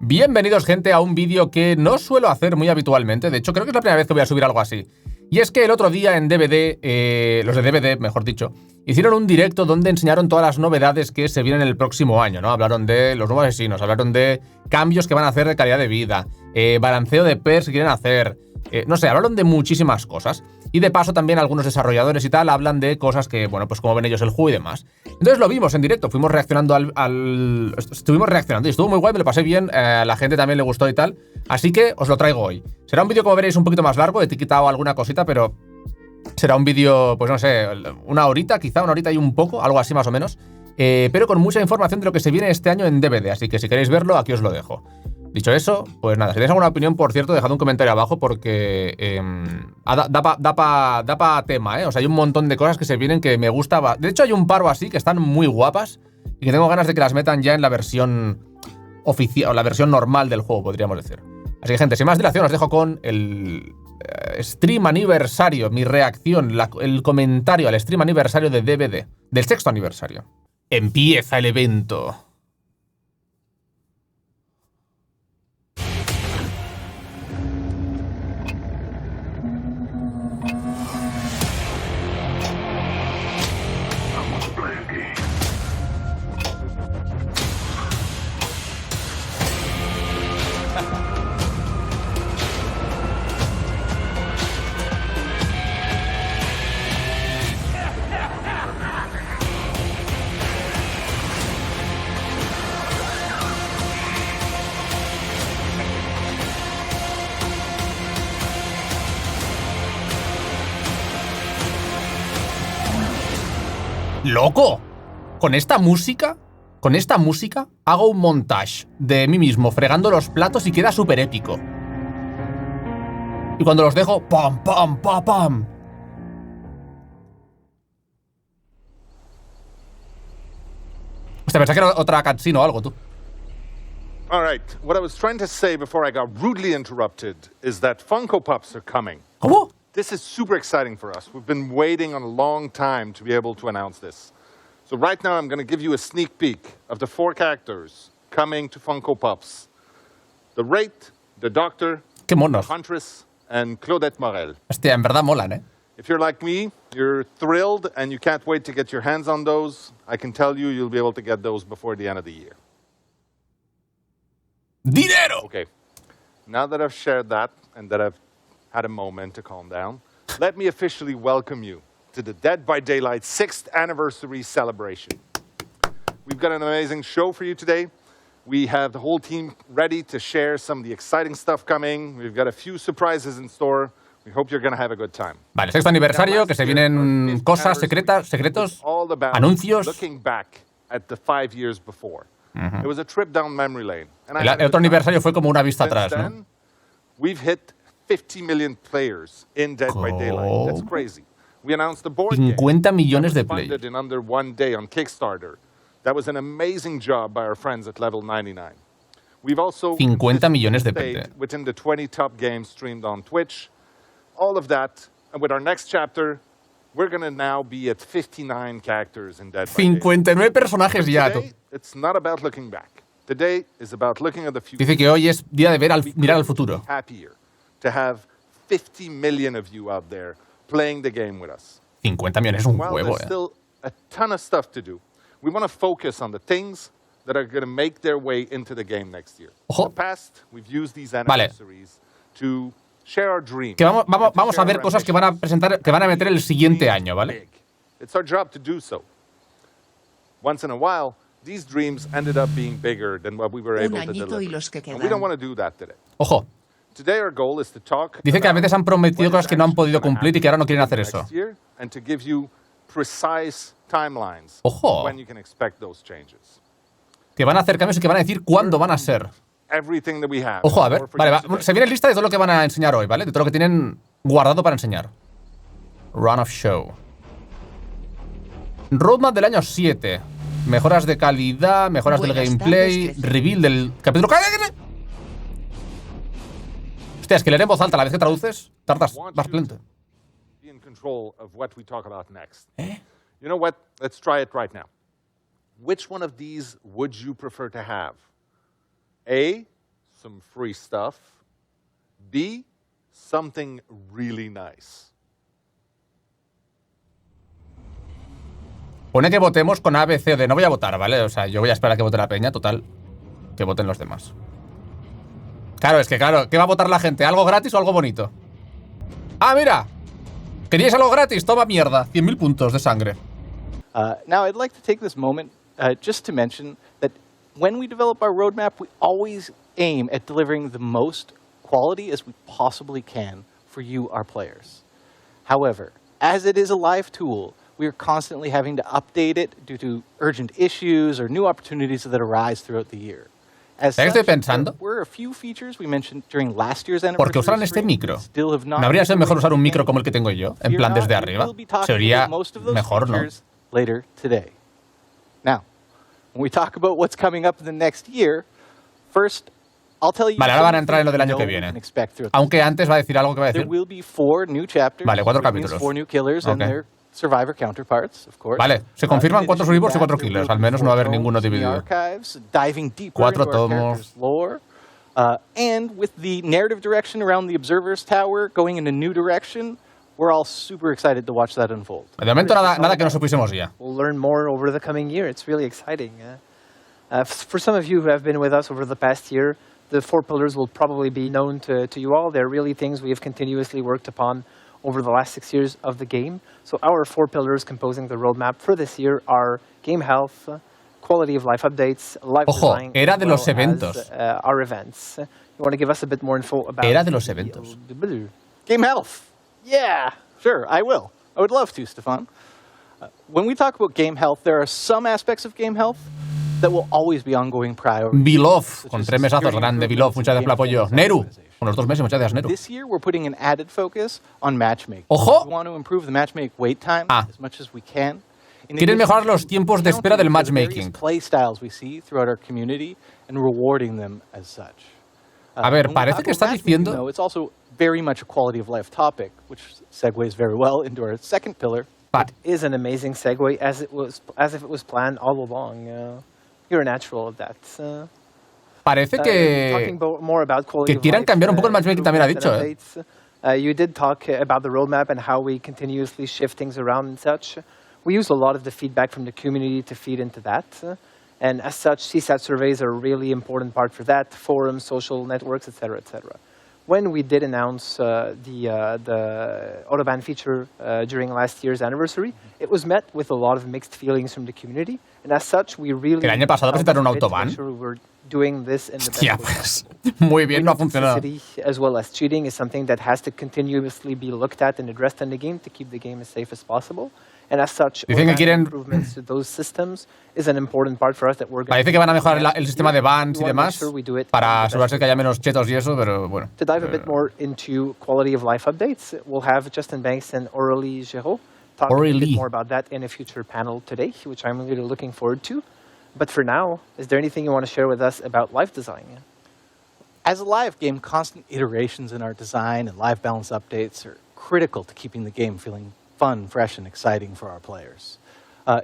Bienvenidos, gente, a un vídeo que no suelo hacer muy habitualmente. De hecho, creo que es la primera vez que voy a subir algo así. Y es que el otro día en DVD, los de DVD, mejor dicho, hicieron un directo donde enseñaron todas las novedades que se vienen el próximo año, ¿no? Hablaron de los nuevos asesinos, hablaron de cambios que van a hacer de calidad de vida, balanceo de pers que quieren hacer, no sé, hablaron de muchísimas cosas. Y de paso también algunos desarrolladores y tal hablan de cosas que, bueno, pues cómo ven ellos el juego y demás. Entonces lo vimos en directo, fuimos reaccionando estuvimos reaccionando y estuvo muy guay, me lo pasé bien, a la gente también le gustó y tal. Así que os lo traigo hoy. Será un vídeo, como veréis, un poquito más largo, he quitado alguna cosita, pero será un vídeo, pues no sé, una horita, quizá una horita y un poco, algo así más o menos. Pero con mucha información de lo que se viene este año en DVD, así que si queréis verlo, aquí os lo dejo. Dicho eso, pues nada, si tenéis alguna opinión, por cierto, dejad un comentario abajo porque da pa tema, ¿eh? O sea, hay un montón de cosas que se vienen que me gusta. De hecho, hay un par así que están muy guapas y que tengo ganas de que las metan ya en la versión oficial, o la versión normal del juego, podríamos decir. Así que, gente, sin más dilación, os dejo con el stream aniversario, mi reacción, el comentario al stream aniversario de DVD, del 6º aniversario. Empieza el evento. ¡Loco! Con esta música hago un montage de mí mismo fregando los platos y queda súper épico. Y cuando los dejo, ¡pam, pam, pam, pam! Hostia, pensaba que era otra cutscene o algo, tú. All right, what I was trying to say before I got rudely interrupted is that Funko Pops are coming. ¿Cómo? This is super exciting for us. We've been waiting on a long time to be able to announce this. So right now I'm going to give you a sneak peek of the 4 characters coming to Funko Pops. The Wraith, the Doctor, Qué monos. the Huntress, and Claudette Morel. Hostia, en verdad molan, ¿eh? If you're like me, you're thrilled and you can't wait to get your hands on those, I can tell you you'll be able to get those before the end of the year. ¡Dinero! Okay, now that I've shared that and that I've had a moment to calm down, let me officially welcome you to the Dead by Daylight 6th anniversary celebration. We've got an amazing show for you today. We have the whole team ready to share some of the exciting stuff coming. We've got a few surprises in store. We hope you're going to have a good time. Vale, 6º aniversario, que se vienen cosas secretos, anuncios. Looking back at the 5 years before. It was a trip down memory lane. El otro aniversario fue como una vista atrás, ¿no? We've hit 50 million players in Dead by Daylight. That's crazy. We announced the board game. 50 millones de players. Funded in under 1 day on Kickstarter. That was an amazing job by our friends at Level 99. We've also 50 millones de players within the 20 top games streamed on Twitch. All of that, and with our next chapter, we're going to now be at 59 characters in Dead by Daylight. 59 personajes ya. Today, it's not about looking back. Today is about looking at the future. Dice que hoy es día de mirar al futuro. Happier to have 50 million of you out there playing the game with us. 50 millones es un huevo, There's still a ton of stuff to do. We want to focus on the things that are going to make their way into the game next year. Ojo. In the past, we've used these anniversaries to share our dreams. Que vamos a ver cosas que van a presentar, que van a meter el siguiente año, ¿vale? It's our job to do so. Once in a while, these dreams ended up being bigger than what we were able to deliver. And we don't want to do that today. Ojo. Today our goal is to talk. Dice que a veces han prometido cosas que no han podido cumplir y que ahora no quieren hacer eso. And to give you precise timelines. Ojo. When you can expect those changes. Que van a hacer cambios y que van a decir cuándo van a ser. Everything that we have. Ojo, a ver. Vale, se viene lista de todo lo que van a enseñar hoy, ¿vale? De todo lo que tienen guardado para enseñar. Run of Show. Roadmap del año 7. Mejoras de calidad, mejoras del gameplay, reveal del capítulo. Hostia, es que leer en voz alta a la vez que traduces, tardas bastante. You know what? Let's try it right now. Which one of these would you prefer to have? A, some free stuff. B, something really nice. Pone que votemos con A, B, C o D. No voy a votar, ¿vale? O sea, yo voy a esperar a que vote la peña. Total, que voten los demás. Claro, es que claro, ¿qué va a votar la gente? ¿Algo gratis o algo bonito? ¡Ah, mira! ¿Queríais algo gratis? Toma mierda. 100.000 puntos de sangre. Now, I'd like to take this moment just to mention that when we develop our roadmap, we always aim at delivering the most quality as we possibly can for you, our players. However, as it is a live tool, we are constantly having to update it due to urgent issues or new opportunities that arise throughout the year. ¿Sabes qué estoy pensando? ¿Por qué usaran este micro? ¿No habría sido mejor usar un micro como el que tengo yo? En plan desde arriba. Sería mejor, ¿no? Vale, ahora van a entrar en lo del año que viene. Aunque antes va a decir algo que va a decir. Vale, 4 capítulos. Okay. Survivor counterparts, of course. Vale, se confirman 4 survivors y 4 killers. Al menos no va a haber ninguno dividido. 4 tomos. And with the narrative direction around the Observer's Tower going in a new direction, we're all super excited to watch that unfold. De momento nada que no supiésemos ya. We'll learn more over the coming year. It's really exciting. For some of you who have been with us over the past year, the 4 pillars will probably be known to you all. They're really things we have continuously worked upon over the last 6 years of the game. So our 4 pillars composing the roadmap for this year are game health, quality of life updates, live design, era de los eventos. Our events. You want to give us a bit more info about Era de los eventos. Game health. Yeah, sure, I will. I would love to, Stefan. When we talk about game health, there are some aspects of game health that will always be ongoing priorities. Bilov, con 3 mesazos, grande Bilov, muchas gracias por el apoyo. Neru, con los 2 meses, muchas gracias, Neru. This year we're putting an added focus on matchmaking. ¡Ojo! We want to improve the matchmake wait time as much as we can. Quieren mejorar los tiempos de espera del matchmaking. Play styles we see throughout our community and rewarding them as such. A ver, parece que está diciendo. It's also very much a quality of life topic, which segues very well into our second pillar. It is an amazing segue, as if it was planned all along. You're a natural of that. Parece que quieran cambiar un poco el matchmaking, también ha dicho, You did talk about the roadmap and how we continuously shift things around and such. We use a lot of the feedback from the community to feed into that. And as such, CSAT surveys are a really important part for that, forums, social networks, etc., etc. When we did announce the autoban feature during last year's anniversary, it was met with a lot of mixed feelings from the community. And as such, we really... ¿El año pasado presentaron un autoban? Hostia, pues muy bien, no ha funcionado. As well as cheating is something that has to continuously be looked at and addressed in the game to keep the game as safe as possible. And as such, dicen que quieren... improvements to those systems is an important part for us that we're going Parece que van a mejorar el sistema de bans y demás para asegurarse que haya menos chetos y eso, pero bueno. To dive a bit more into quality of life updates, we'll have Justin Banks and Aurélie Géraud talking a bit more about that in a future panel today, which I'm really looking forward to. But for now, is there anything you want to share with us about life design? As a live game, constant iterations in our design and live balance updates are critical to keeping the game feeling fun, fresh, and exciting for our players.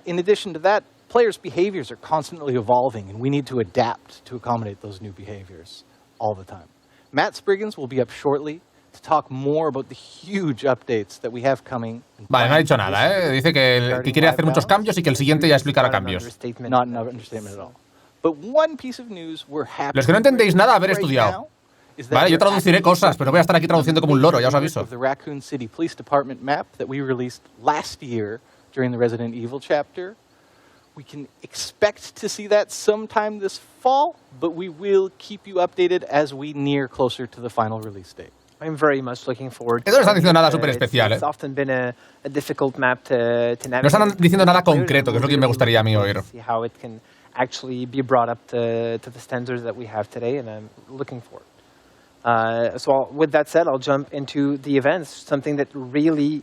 In addition to that, players' behaviors are constantly evolving, and we need to adapt to accommodate those new behaviors all the time. Matt Spriggans will be up shortly to talk more about the huge updates that we have coming. Vale, no ha dicho nada, ¿eh? Dice que quiere hacer muchos cambios y que el siguiente ya explicará cambios. Not an understatement at all. But one piece of news we're happy. Los que no entendéis nada, haber estudiado. Vale, yo traduciré cosas, pero voy a estar aquí traduciendo como un loro, ya os aviso. The Raccoon City Police Department map that we released last year during the Resident Evil chapter. We can expect to see that sometime this fall, but we will keep you updated as we near closer to the final release date. I'm very much looking forward to no están diciendo nada súper especial, It's often been a difficult map to navigate. No están diciendo nada concreto, que es lo que me gustaría a mí oír. See how it can actually be brought up to the standards that we have today, and I'm looking forward. So with that said, I'll jump into the events, something that really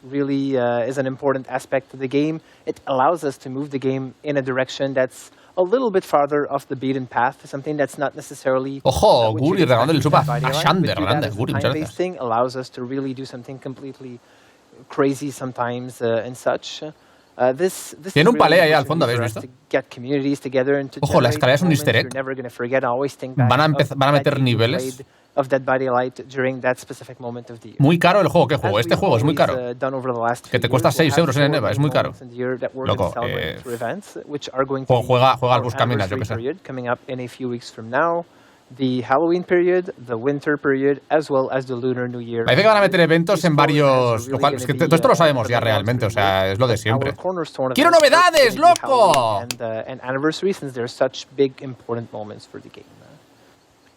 is an important aspect of the game. It allows us to move the game in a direction that's a little bit farther off the beaten path, something that's not necessarily... Ojo, Guri regalándole el sub a Shander, grande, Guri, muchas gracias. Thing allows us to really do something completely crazy sometimes and such. Tiene un palé ahí al fondo, ¿habéis visto? Ojo, la escalera es un easter egg. Van a meter niveles. Muy caro el juego. ¿Qué juego? Este juego es muy caro. Que te cuesta 6 euros en Eneva, es muy caro. Loco, juega al buscaminas, yo qué sé. The Halloween period, the winter period, as well as the Lunar New Year. Parece que van a meter eventos en varios... Lo cual, es que todo esto lo sabemos ya realmente, o sea, es lo de siempre. ¡Quiero novedades, loco! And anniversary, since there are such big, important moments for the game.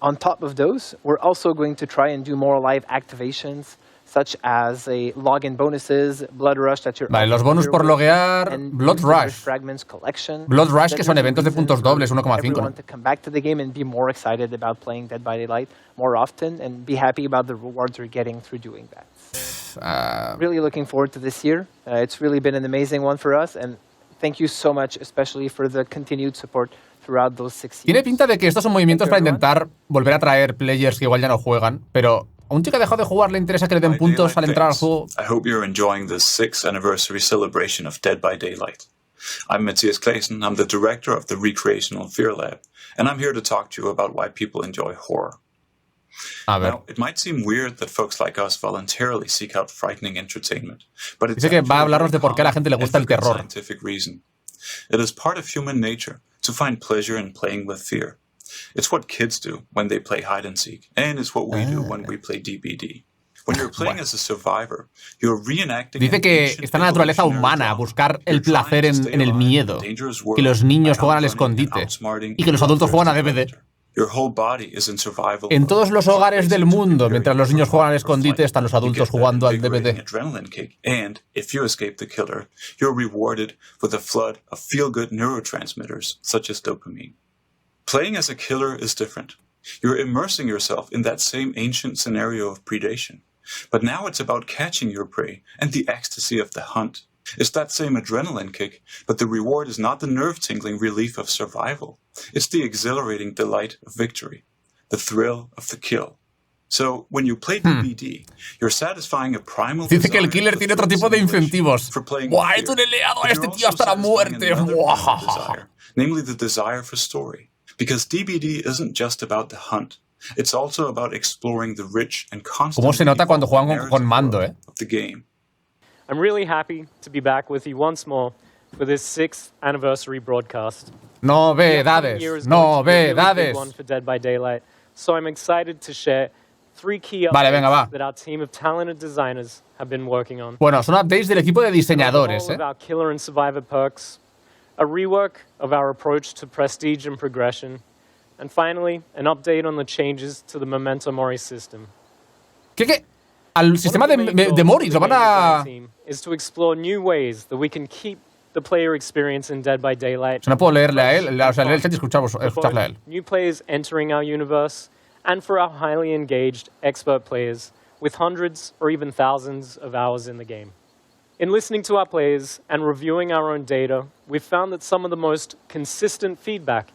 On top of those, we're also going to try and do more live activations, such as login bonuses, Blood Rush that you're... Vale, los bonus por loguear, Blood Rush. Blood Rush, que son eventos de puntos dobles, 1,5, ¿no? To come back to the game and be more excited about playing Dead by Daylight more often and be happy about the rewards we're getting through doing that. Really looking forward to this year. It's really been an amazing one for us, and thank you so much, especially for the continued support throughout those 6 years. Tiene pinta de que estos son movimientos para intentar volver a traer players que igual ya no juegan, pero a un tío que ha dejado de jugar le interesa que le den puntos al entrar al juego. I hope you're enjoying the 6th anniversary celebration of Dead by Daylight. I'm Matthias Claesen, I'm the director of the Recreational Fear Lab, and I'm here to talk to you about why people enjoy horror. A ver. Now, it might seem weird that folks like us voluntarily seek out frightening entertainment, but it's Dice que va a hablarnos de por qué a la gente le gusta el terror. Scientific reason. It is part of human nature to find pleasure in playing with fear. It's what kids do when they play hide and seek, and it's what we do when we play DBD. When you're playing as a survivor, you're reenacting. Dice que está en la naturaleza humana buscar el placer en el miedo, que los niños juegan al escondite y que los adultos juegan a DVD. En todos los hogares del mundo, mientras los niños juegan al escondite, están los adultos jugando al DVD. And if you escape the killer, you're rewarded with a flood of feel-good neurotransmitters such as dopamine. Playing as a killer is different. You're immersing yourself in that same ancient scenario of predation. But now it's about catching your prey and the ecstasy of the hunt. It's that same adrenaline kick, but the reward is not the nerve-tingling relief of survival. It's the exhilarating delight of victory, the thrill of the kill. So, when you play DBD, you're satisfying a primal desire. Dice que el killer tiene otro tipo de incentivos. ¡Buah, he tuneleado a este tío hasta la muerte! Namely the desire for story. Because DBD isn't just about the hunt. It's also about exploring the rich and constant. ¿Cómo se nota cuando juegan con mando, of the game. I'm really happy to be back with you once more for this 6th anniversary broadcast. Novedades, novedades. One for Dead by Daylight. So I'm excited to share 3 key updates that our team of talented designers have been working on. Bueno, son updates del equipo de diseñadores, Our killer and survivor perks, a rework of our approach to prestige and progression, and finally, an update on the changes to the Memento Mori system. ¿Qué? Al sistema de Mori lo van a... Is to explore new ways that we can keep the player experience in Dead by Daylight. No puedo leerle a él, o sea, leer el chat y escucharle a él. New players entering our universe, and for our highly engaged expert players with hundreds or even thousands of hours in the game. In listening to our players and reviewing our own data, we've found that some of the most consistent feedback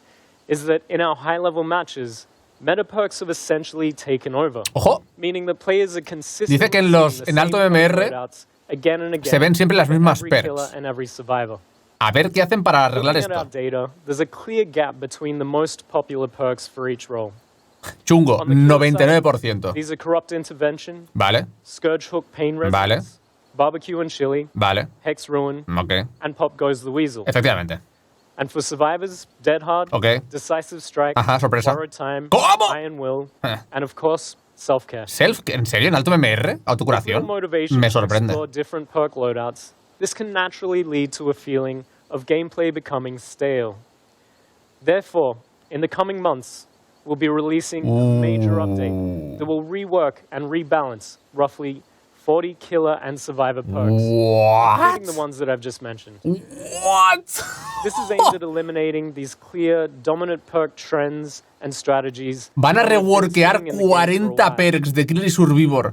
is that in our high-level matches, meta perks have essentially taken over. Ojo. Meaning that players are consistently Dice que en alto MMR again and again se ven siempre las mismas every perks. killer and every survivor. A ver qué hacen para arreglar Looking at our esto. data, there's a clear gap between the most popular perks for each role. Chungo, On the killer 99%. side, these are Corrupt Intervention, Vale, Scourge Hook Pain Vale. Resonance, Barbecue and Chili, vale, Hex Ruin, ok. and Pop Goes the Weasel. Efectivamente. And for survivors, Dead Hard, Ok. Decisive Strike, Ajá, sorpresa. Borrowed Time, ¿Cómo? Iron Will, Eh. and of course, Self-Care. ¿En serio? ¿En alto MMR? With real ¿Autocuración? motivation Me to sorprende. explore different perk loadouts, this can naturally lead to a feeling of gameplay becoming stale. Therefore, in the coming months, we'll be releasing a major update that will rework and rebalance roughly 40 killer and survivor perks, What? including the ones that I've just mentioned. What? This is aimed at eliminating these clear, dominant perk trends and strategies. Van a that have been reworkear sitting in the game for a 40 while. perks de Killer y Survivor.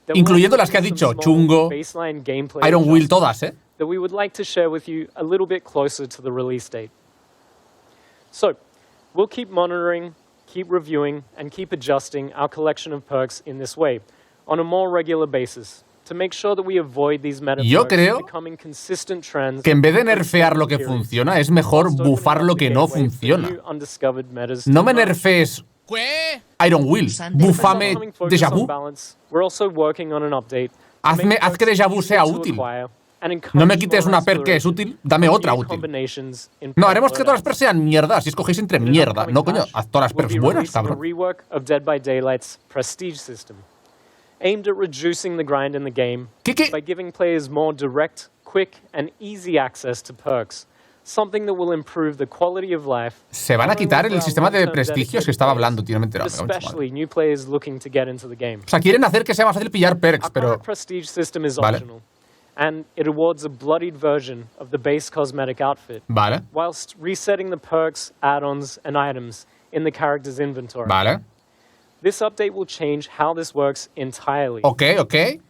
There will Incluyendo also las que ha be some dicho, small Chungo, baseline gameplay Iron Will, adjustments todas, that we would like to share with you a little bit closer to the release date. So, we'll keep monitoring, keep reviewing, and keep adjusting our collection of perks in this way on a more regular basis, Yo creo que en vez de nerfear lo que funciona, es mejor bufar lo que no funciona. No me nerfees Iron Will, bufame Déjà Vu. Haz que Déjà Vu sea útil. No me quites una perk que es útil, dame otra útil. No, haremos que todas las perks sean mierda, si escogéis entre mierda. No, coño, haz todas las perks buenas, cabrón. Aimed at reducing the grind in the game ¿Qué? by giving players more direct, quick, and easy access to perks, something that will improve the quality of life. Se van a quitar el sistema de prestigios que estaba hablando, tío, no me he enterado. Especially new players looking to get into the game. O sea, quieren hacer que sea más fácil pillar perks, pero... Our prestige system is optional, and it awards a bloodied version of the base cosmetic outfit, Vale, whilst resetting the perks, add-ons, and items in the character's inventory. vale. This update will change how this works entirely. Ok.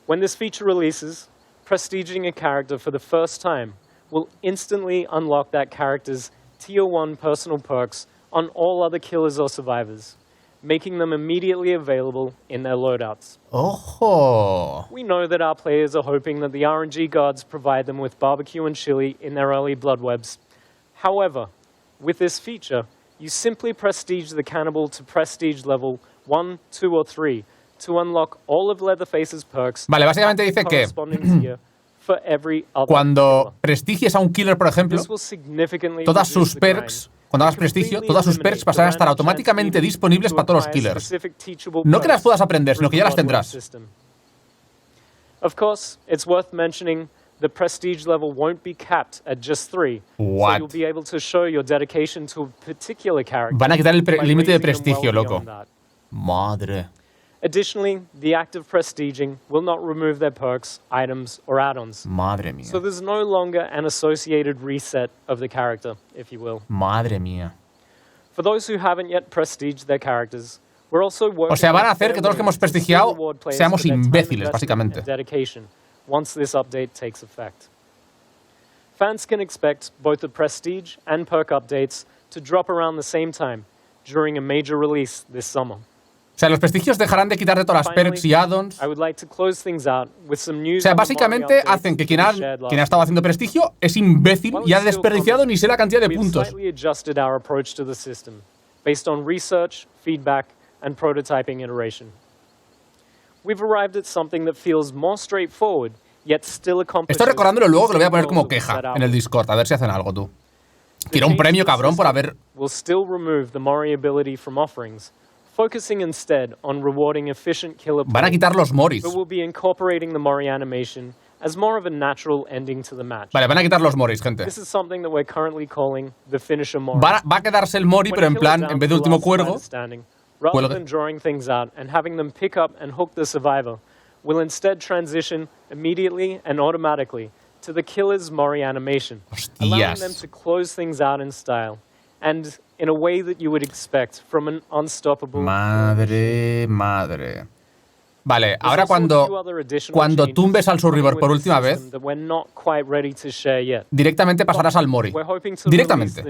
When this feature releases, prestiging a character for the first time will instantly unlock that character's Tier 1 personal perks on all other killers or survivors, making them immediately available in their loadouts. ¡Ojo! We know that our players are hoping that the RNG gods provide them with barbecue and chili in their early blood webs. However, with this feature, you simply prestige the cannibal to prestige level 1, 2, or 3 to unlock all of Leatherface's perks. Vale, básicamente dice que cuando prestigies a un killer, por ejemplo, todas sus perks, cuando hagas prestigio, todas sus perks pasarán a estar automáticamente disponibles para todos los killers. No que las puedas aprender, sino que ya las tendrás. Of course, it's worth mentioning the prestige level won't be capped at just 3. What? So you'll be able to show your dedication to a particular character. Van a quitar el límite de prestigio, loco. Madre. Additionally, the act of prestiging will not remove their perks, items, or add-ons. Madre mía. So there's no longer an associated reset of the character, if you will. Madre mía. For those who haven't yet prestiged their characters, we're also working O sea, van a hacer que todos los que hemos prestigiado seamos imbéciles, básicamente. Once this update takes effect. Fans can expect both the prestige and perk updates to drop around the same time during a major release this summer. O sea, los prestigios dejarán de quitar de todas las perks y add-ons. O sea, básicamente hacen que quien ha estado haciendo prestigio es imbécil y ha desperdiciado ni sé la cantidad de puntos. Based on research, feedback, and prototyping iteration. We've arrived at something that feels more straightforward, yet still accomplishes. Estoy recordándolo luego que lo voy a poner como queja en el Discord, a ver si hacen algo tú. Quiero un premio, cabrón, por haber... Will still remove the Mori ability from offerings, focusing instead on rewarding efficient killer play. Van a quitar los Moris. But we'll be incorporating the Mori animation as more of a natural ending to the match. Vale, van a quitar los Moris, gente. This is something that we're currently calling the finisher Mori. Va a quedarse el Mori, pero en plan, en vez de último cuervo, rather than drawing things out and having them pick up and hook the survivor, will instead transition immediately and automatically to the killer's Mori animation, allowing them to close things out in style and in a way that you would expect from an unstoppable. Madre. Vale, ahora cuando tumbes al Survivor por última vez, directamente pasarás al Mori. Directamente.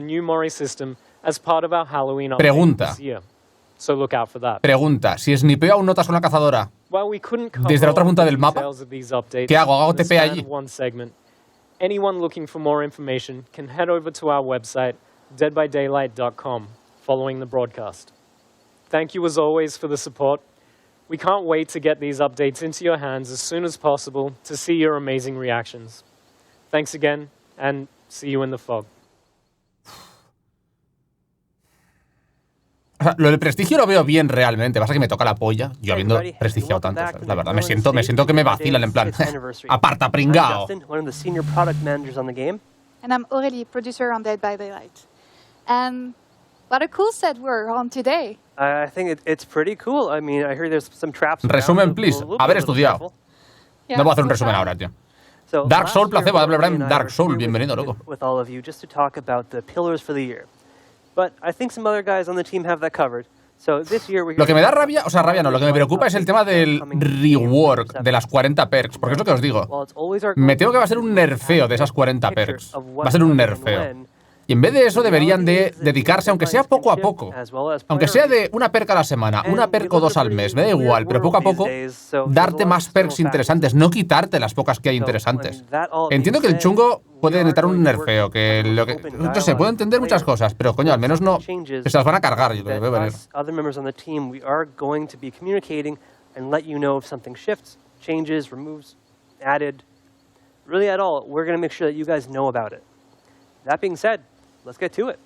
Pregunta, si snipeo aún notas con la cazadora desde la otra punta del mapa, ¿qué hago? ¿Hago TP allí? Anyone looking for more information can head over to our website, deadbydaylight.com, following the broadcast. Thank you as always for the support. We can't wait to get these updates into your hands as soon as possible to see your amazing reactions. Thanks again, and see you in the fog. O sea, lo del prestigio lo veo bien realmente. Pasa que me toca la polla, yo habiendo prestigiado tanto. ¿Sabes? La verdad, me siento que me vacilan en plan. Aparta, pringao. And I'm Aurélie, producer on Dead by Daylight. And what a cool set we're on today. I think it's pretty cool. I mean, I hear there's some traps. Resumen, please. Haber estudiado. No voy a hacer un resumen ahora, tío. Dark Soul, placebo, Dark Soul, bienvenido, loco. With all of you, just to talk about the pillars for the year. But I think some other guys on the team have that covered. So this year we're Lo que me da rabia, o sea, rabia no, lo que me preocupa es el tema del rework de las 40 perks, porque es lo que os digo. Me temo que va a ser un nerfeo de esas 40 perks. Va a ser un nerfeo. Y en vez de eso deberían de dedicarse, aunque sea poco a poco, aunque sea de una perca a la semana, una perca o dos al mes, me da igual, pero poco a poco, darte más perks interesantes, no quitarte las pocas que hay interesantes. Entiendo que el chungo puede necesitar un nerfeo, no sé, puedo entender muchas cosas, pero coño, al menos no se las van a cargar, yo lo veo venir. And let you know if something shifts, changes, removes, added, really at all. We're going to make sure that you guys know about it. That being said, let's get to it.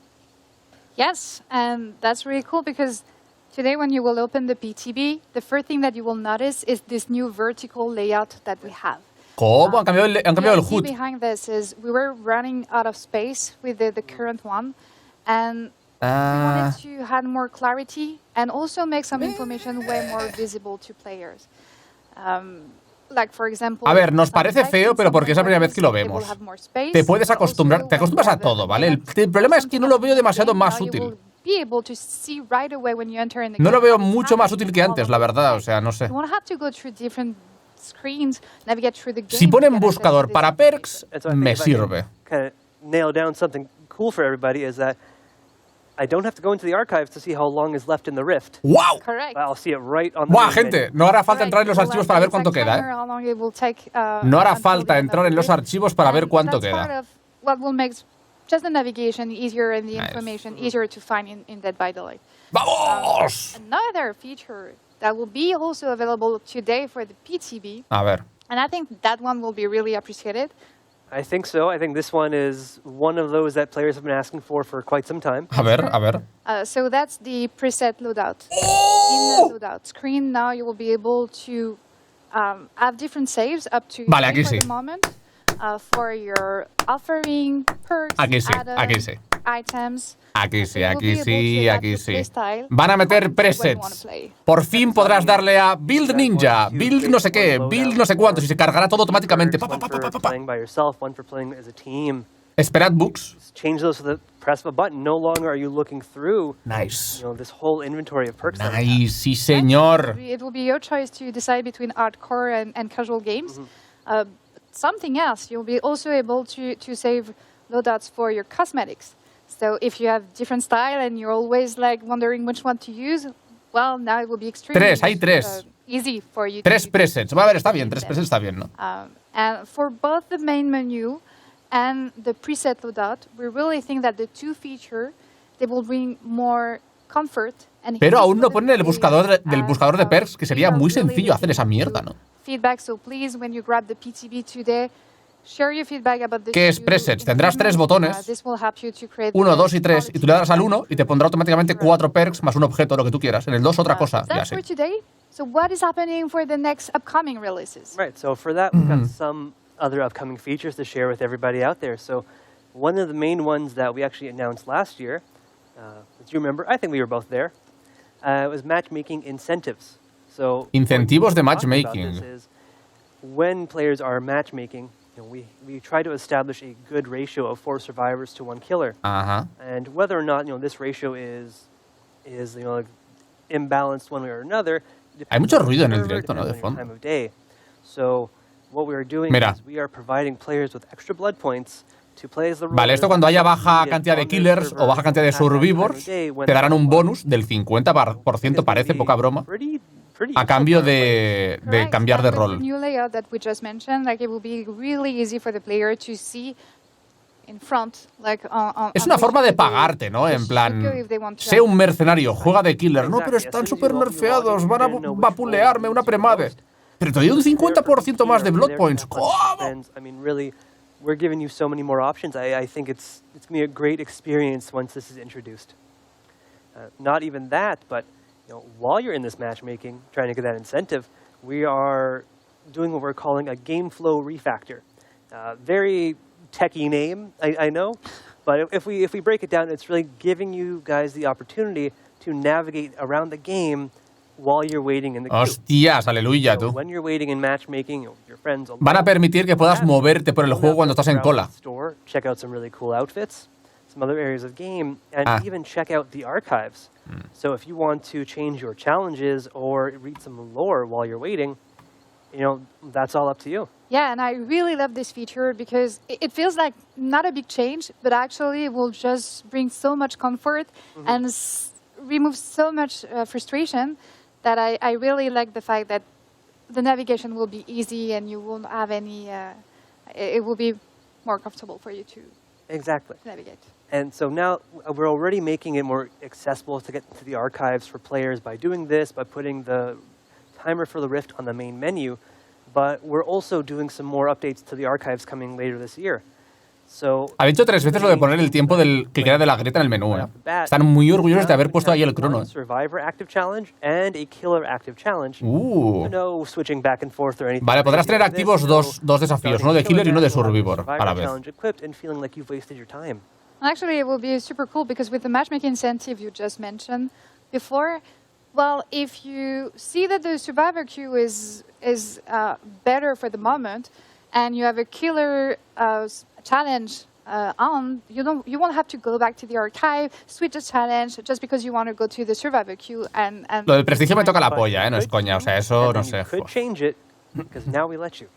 Yes, and that's really cool because today when you will open the PTB, the first thing that you will notice is this new vertical layout that we have. ¿Cómo? Han cambiado el HUD. The idea behind this is we were running out of space with the current one, and we wanted to add more clarity and also make some information way more visible to players. Like for example, a ver, nos parece feo, pero porque es la primera vez que lo vemos. Te puedes acostumbrar, te acostumbras a todo, ¿vale? El problema es que no lo veo demasiado más útil. No lo veo mucho más útil que antes, la verdad, o sea, no sé. Si ponen buscador para perks, me sirve. Nail down something cool for everybody is that I don't have to go into the archives to see how long is left in the rift. ¡Wow! I'll see it right on the ¡Buah, gente! No hará falta entrar en los archivos para ver cuánto queda, ¿eh? No hará falta entrar en los archivos para ver cuánto queda. Just the navigation easier and the information easier to find in Dead by Daylight. ¡Vamos! Another feature that will be also available today for the PTB. A ver. And I think that one will be really appreciated. I think so. I think this one is one of those that players have been asking for quite some time. A ver. So that's the preset loadout. In the loadout screen now you will be able to have different saves up to vale, aquí for sí. the moment for your offering, perks, aquí sí, add-ons, aquí sí. items. Aquí sí. Van a meter presets. Por fin podrás darle a Build Ninja, Build no sé qué, Build no sé cuántos y se cargará todo automáticamente. Esperad books. Change those with the press of a button. No longer are you looking through Nice. this whole inventory of perks. Nice, sí señor. It will be your choice to decide between hardcore and casual games. Something else, you'll be also able to save loadouts for your cosmetics. So if you have different style and you're always like wondering which one to use, well, now it will be extremely easy for you. Tres presets. Va a ver, está bien. Tres presets está bien, ¿no? And for both the main menu and the preset loadout, we really think that the two feature, they will bring more comfort. And pero aún no ponen el buscador del buscador de perks, que sería muy sencillo hacer esa mierda, ¿no? Feedback, so please, when you grab the PTB today, share your feedback about the ¿Qué es presets? Tendrás tres botones, 1, 2 y 3, y tú le das al 1 y te pondrá automáticamente 4 perks más un objeto, lo que tú quieras. En el 2 otra cosa, y así. So what is happening for the next upcoming releases? Right, so for that we've got some other upcoming features to share with everybody out there. So one of the main ones that we actually announced last year, as you remember, I think we were both there, was matchmaking incentives. So incentivos de matchmaking. When players are matchmaking, we try to establish a good ratio of 4 survivors to 1 killer. And whether or not this ratio is imbalanced one way or another. Hay mucho ruido en el directo, ¿no? De fondo. So what we are doing is we are providing players with extra blood points to play as the role. Vale, esto cuando haya baja cantidad de killers o baja cantidad de survivors, te darán un bonus del 50%, parece poca broma, a cambio de cambiar de rol. Es una forma de pagarte, ¿no? En plan, sé un mercenario, juega de killer. No, pero están súper nerfeados, van a vapulearme una premade. Pero te doy un 50% más de blood points. ¿Cómo? We're giving you so many more options. I think it's going to be a great experience once this is introduced. Not even that, but while you're in this matchmaking, trying to get that incentive, we are doing what we're calling a game flow refactor. Very techie name, I know, but if we break it down, it's really giving you guys the opportunity to navigate around the game while you're waiting in the queue. Hostias, aleluya, tú. When you're waiting in matchmaking, your friends van a permitir que puedas moverte por el juego cuando estás en cola. Check out some really cool outfits, some other areas of game, and even check out the archives. So if you want to change your challenges or read some lore while you're waiting, that's all up to you. Yeah, and I really love this feature because it feels like not a big change, but actually it will just bring so much comfort and remove so much frustration that I really like the fact that the navigation will be easy and you won't have any, it will be more comfortable for you to navigate. And so now we're already making it more accessible to get to the archives for players by doing this, by putting the timer for the Rift on the main menu, but we're also doing some more updates to the archives coming later this year. So, ha dicho 3 veces lo de poner el tiempo del que queda de la grieta en el menú. Están muy orgullosos de haber puesto ahí el crono. Survivor active challenge and a killer active challenge. No switching back and forth or anything. Vale, podrás tener activos dos desafíos, uno de killer y uno de survivor a la vez. Actually, it will be super cool because with the matchmaking incentive you just mentioned before, well, if you see that the survivor queue is better for the moment, and you have a killer challenge on, you won't have to go back to the archive, switch the challenge just because you want to go to the survivor queue and lo del prestigio me toca la polla, no es coña, o sea, eso no sé. Could change it because now we let you.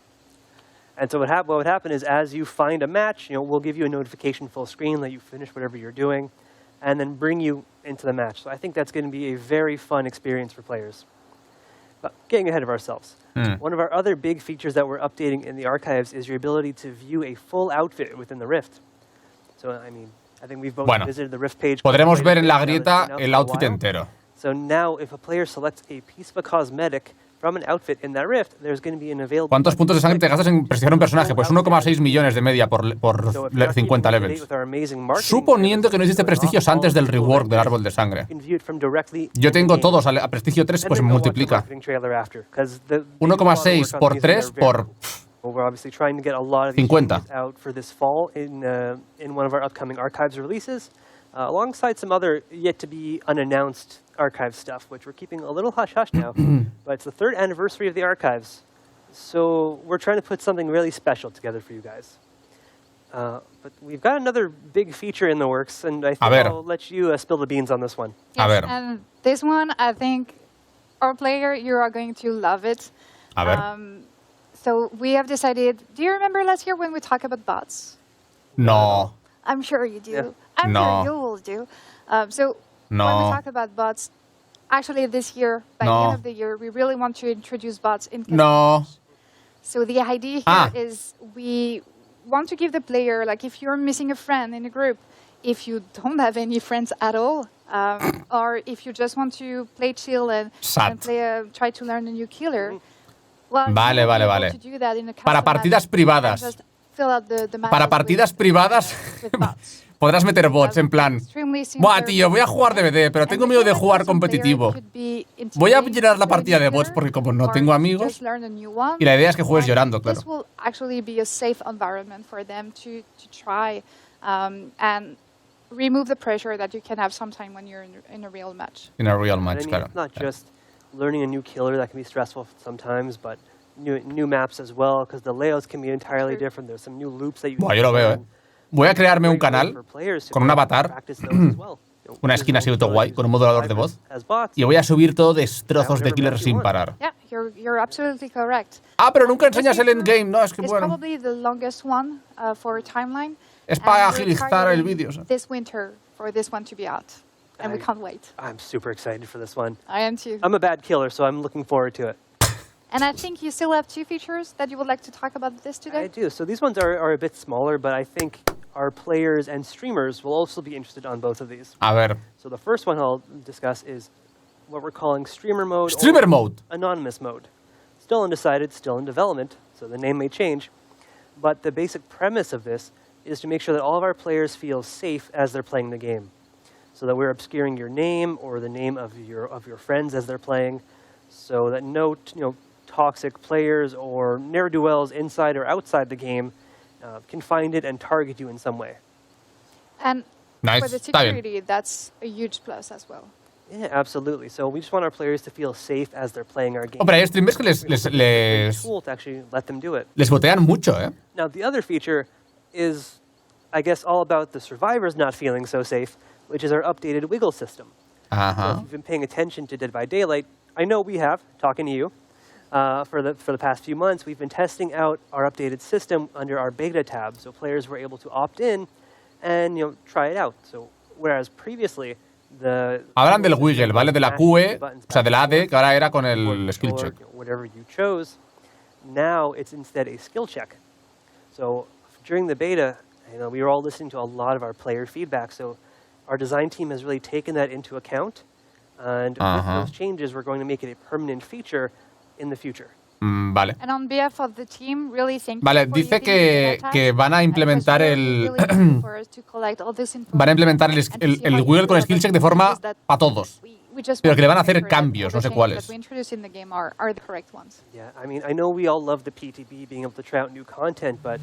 And so what would happen is, as you find a match, we'll give you a notification full screen that you finish whatever you're doing, and then bring you into the match. So I think that's going to be a very fun experience for players. But getting ahead of ourselves, one of our other big features that we're updating in the archives is your ability to view a full outfit within the Rift. So, I mean, I think we've both visited the Rift page. Podremos ver en la grieta el outfit entero. So now, if a player selects a piece of a cosmetic from an outfit in that Rift, there's going to be an available... ¿Cuántos puntos de sangre te gastas en prestigiar un personaje? Pues 1,6 millones de media por 50 levels. Suponiendo que no hiciste prestigios antes del rework del árbol de sangre. Yo tengo todos a prestigio 3, pues se multiplica. 1,6 por 3 por... We're obviously trying to get a lot of these changes out for this fall in one of our upcoming archives releases, alongside some other yet-to-be unannounced archive stuff, which we're keeping a little hush-hush now. But it's the 3rd anniversary of the archives, so we're trying to put something really special together for you guys. But we've got another big feature in the works, and I think I'll let you spill the beans on this one. Yes, and this one, I think, our player, you are going to love it. So we have decided, do you remember last year when we talked about bots? No. I'm sure you do. Yeah. I'm sure you will do. So when we talk about bots, actually this year, by the end of the year, we really want to introduce bots in custom. So the idea here is we want to give the player, like if you're missing a friend in a group, if you don't have any friends at all, or if you just want to play chill and try to learn a new killer, vale. Para partidas privadas. Para partidas privadas podrás meter bots en plan, buah, tío, voy a jugar DVD, pero tengo miedo de jugar competitivo. Voy a llenar la partida de bots porque como no tengo amigos, y la idea es que juegues llorando, claro. Remove the pressure that you can have sometime when you're in a real match. In a real match, claro. It's not just learning a new killer that can be stressful sometimes, but new maps as well, because the layouts can be entirely different. There's some new loops that you yo lo veo, Voy a crearme un canal con un avatar, una skin así todo guay, con un modulador de voz, y voy a subir todo destrozos de killers sin parar. Yeah, you're absolutely correct. Pero nunca enseñas el endgame, no, es que bueno. It's probably the longest one for timeline. Es para agilizar el vídeo. This winter for this one to be out. And we can't wait. I'm super excited for this one. I am too. I'm a bad killer, so I'm looking forward to it. And I think you still have 2 features that you would like to talk about this today? I do. So these ones are a bit smaller, but I think our players and streamers will also be interested on both of these. A ver. So the first one I'll discuss is what we're calling streamer mode. Streamer mode. Anonymous mode. Still undecided, still in development, so the name may change. But the basic premise of this is to make sure that all of our players feel safe as they're playing the game. So that we're obscuring your name or the name of your friends as they're playing, so that no toxic players or ne'er-do-wells inside or outside the game can find it and target you in some way. And for the security, that's a huge plus as well. Yeah, absolutely. So we just want our players to feel safe as they're playing our game. Pero hay streamers que les cool to actually let them do it. Les botean mucho, Now the other feature is, I guess, all about the survivors not feeling so safe, which is our updated wiggle system. So if you've been paying attention to Dead by Daylight, I know we have, talking to you. For the past few months, we've been testing out our updated system under our beta tab, so players were able to opt in and try it out. So whereas previously Hablan del wiggle, ¿vale? De la QE, o sea, de la AD, que ahora era con el skill check. Whatever you chose, now it's instead a skill check. So during the beta, we were all listening to a lot of our player feedback, so our design team has really taken that into account, and with those changes, we're going to make it a permanent feature in the future. Vale. And on behalf of the team, really thank Vale, you for dice using que van a implementar el van a implementar el wiggle con skill check de forma para todos. Pero que le van a hacer cambios, no sé cuáles. Yeah, I mean, I know we all love the PTB being able to try out new content, but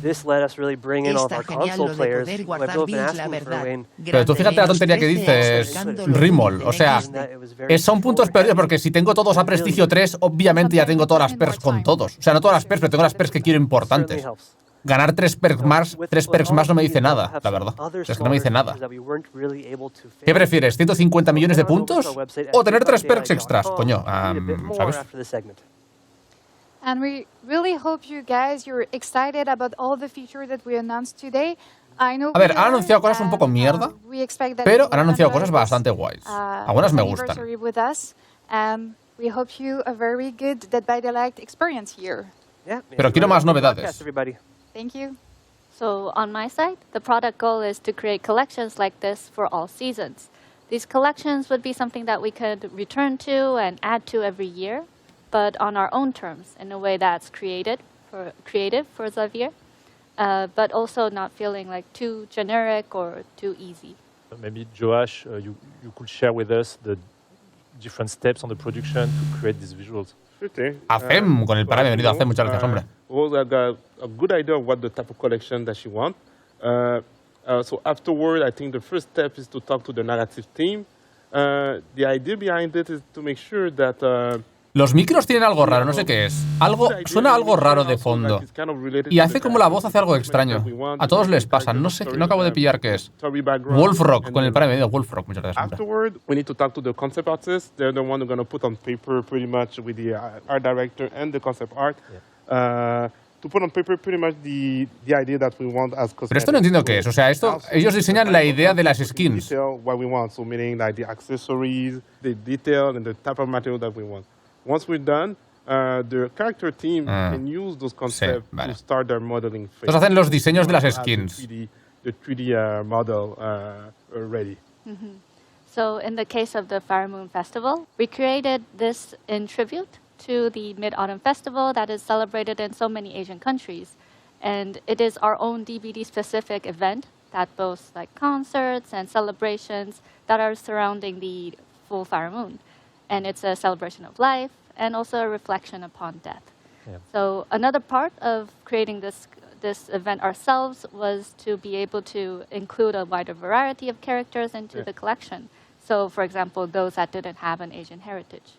this let us really bring in all of our console players who have both been asking for a way. Pero tú fíjate la tontería que dices, Rimol. O sea, son puntos perdidos porque si tengo todos a prestigio 3, obviamente ya tengo todas las perks con todos. O sea, no todas las perks, pero tengo las perks que quiero importantes. Ganar 3 perks más no me dice nada, la verdad. Es que no me dice nada. ¿Qué prefieres, 150 millones de puntos o tener 3 perks extras? Coño, ¿sabes? And we really hope you guys, you're excited about all the features that we announced today. I know A ver, han anunciado cosas un poco mierda, pero han anunciado cosas bastante guays. Algunas me gustan. We hope you a very good Dead by Daylight experience here. Pero quiero más novedades. Thank you. So on my side, the product goal is to create collections like this for all seasons. These collections would be something that we could return to and add to every year, but on our own terms, in a way that's creative for Xavier, but also not feeling like too generic or too easy. Maybe Joash, you could share with us the different steps on the production to create these visuals. Afem, con el Prime, bienvenido a Afem, muchas gracias, hombre. I got a good idea of what the type of collection that she wants. So afterward, I think the first step is to talk to the narrative team. The idea behind it is to make sure that Los micros tienen algo raro, no sé qué es. Suena algo raro de fondo. Y hace como la voz hace algo extraño. A todos les pasa, no sé, no acabo de pillar qué es. Wolfrock, con el Prime medio Wolfrock, muchas gracias. Afterward, we need to talk to the concept artists. They're the one who's going to put on paper pretty much with the art director and the concept art. To put on paper pretty much the idea that we want as cosmetics. Pero esto no entiendo qué es. O sea, ellos diseñan la idea de las skins. What we want, so meaning like the accessories, the detail, and the type of material that we want. Once we're done, the character team can use those concepts to start their modeling phase. Entonces hacen los diseños de las skins. The 3D model ready. So in the case of the Fire Moon Festival, we created this in tribute to the Mid-Autumn Festival that is celebrated in so many Asian countries. And it is our own DBD-specific event that boasts like concerts and celebrations that are surrounding the full Fire Moon. And it's a celebration of life and also a reflection upon death. So another part of creating this event ourselves was to be able to include a wider variety of characters into the collection. So, for example, those that didn't have an Asian heritage.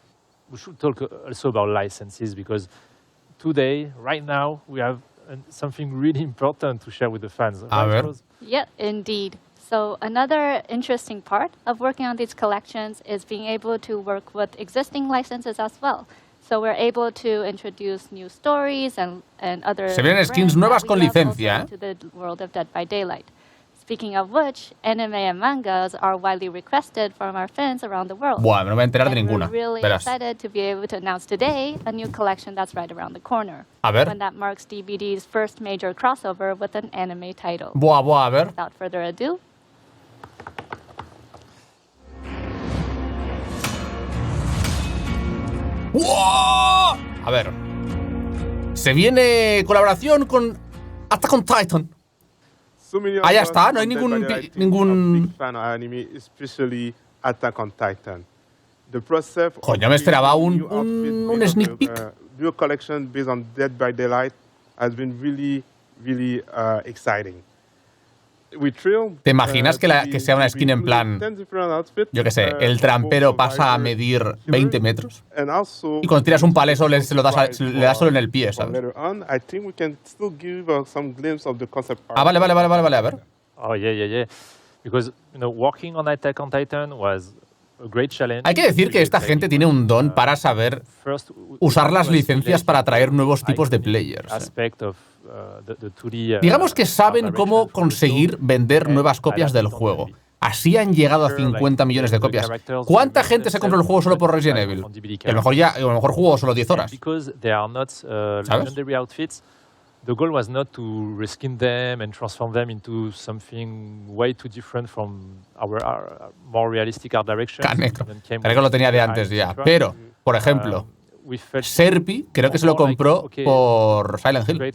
We should talk also about licenses, because today, right now, we have something really important to share with the fans. Yeah, indeed. So another interesting part of working on these collections is being able to work with existing licenses as well. So we're able to introduce new stories and other Se vienen skins nuevas con licencia, to the world of Dead by Daylight. Speaking of which, anime and mangas are widely requested from our fans around the world. Buah, no me voy a enterar de ninguna. We're really excited to be able to announce today a new collection that's right around the corner. A ver. One that marks DBD's first major crossover with an anime title. Buah, a ver. Without further ado, ¡Wow! A ver. Se viene colaboración con Attack on Titan. Ah, ya está, no hay ningún... Coño, me esperaba un sneak peek. New collection based on Dead by Daylight has been really exciting. ¿Te imaginas que sea una skin en plan, yo qué sé, el trampero pasa a medir 20 metros y cuando tiras un paleso le das solo en el pie, ¿sabes? Ah, vale, a ver. Oh, yeah. Because, working on Attack on Titan was Hay que decir que esta gente tiene un don para saber usar las licencias para atraer nuevos tipos de players. Digamos que saben cómo conseguir vender nuevas copias del juego. Así han llegado a 50 millones de copias. ¿Cuánta gente se compró el juego solo por Resident Evil? A lo mejor jugó solo 10 horas. ¿Sabes? The goal was not to reskin them and transform them into something way too different from our more realistic art direction. Caneco lo tenía de antes ya. Pero, por ejemplo, Serpi creo que se lo compró por Silent Hill.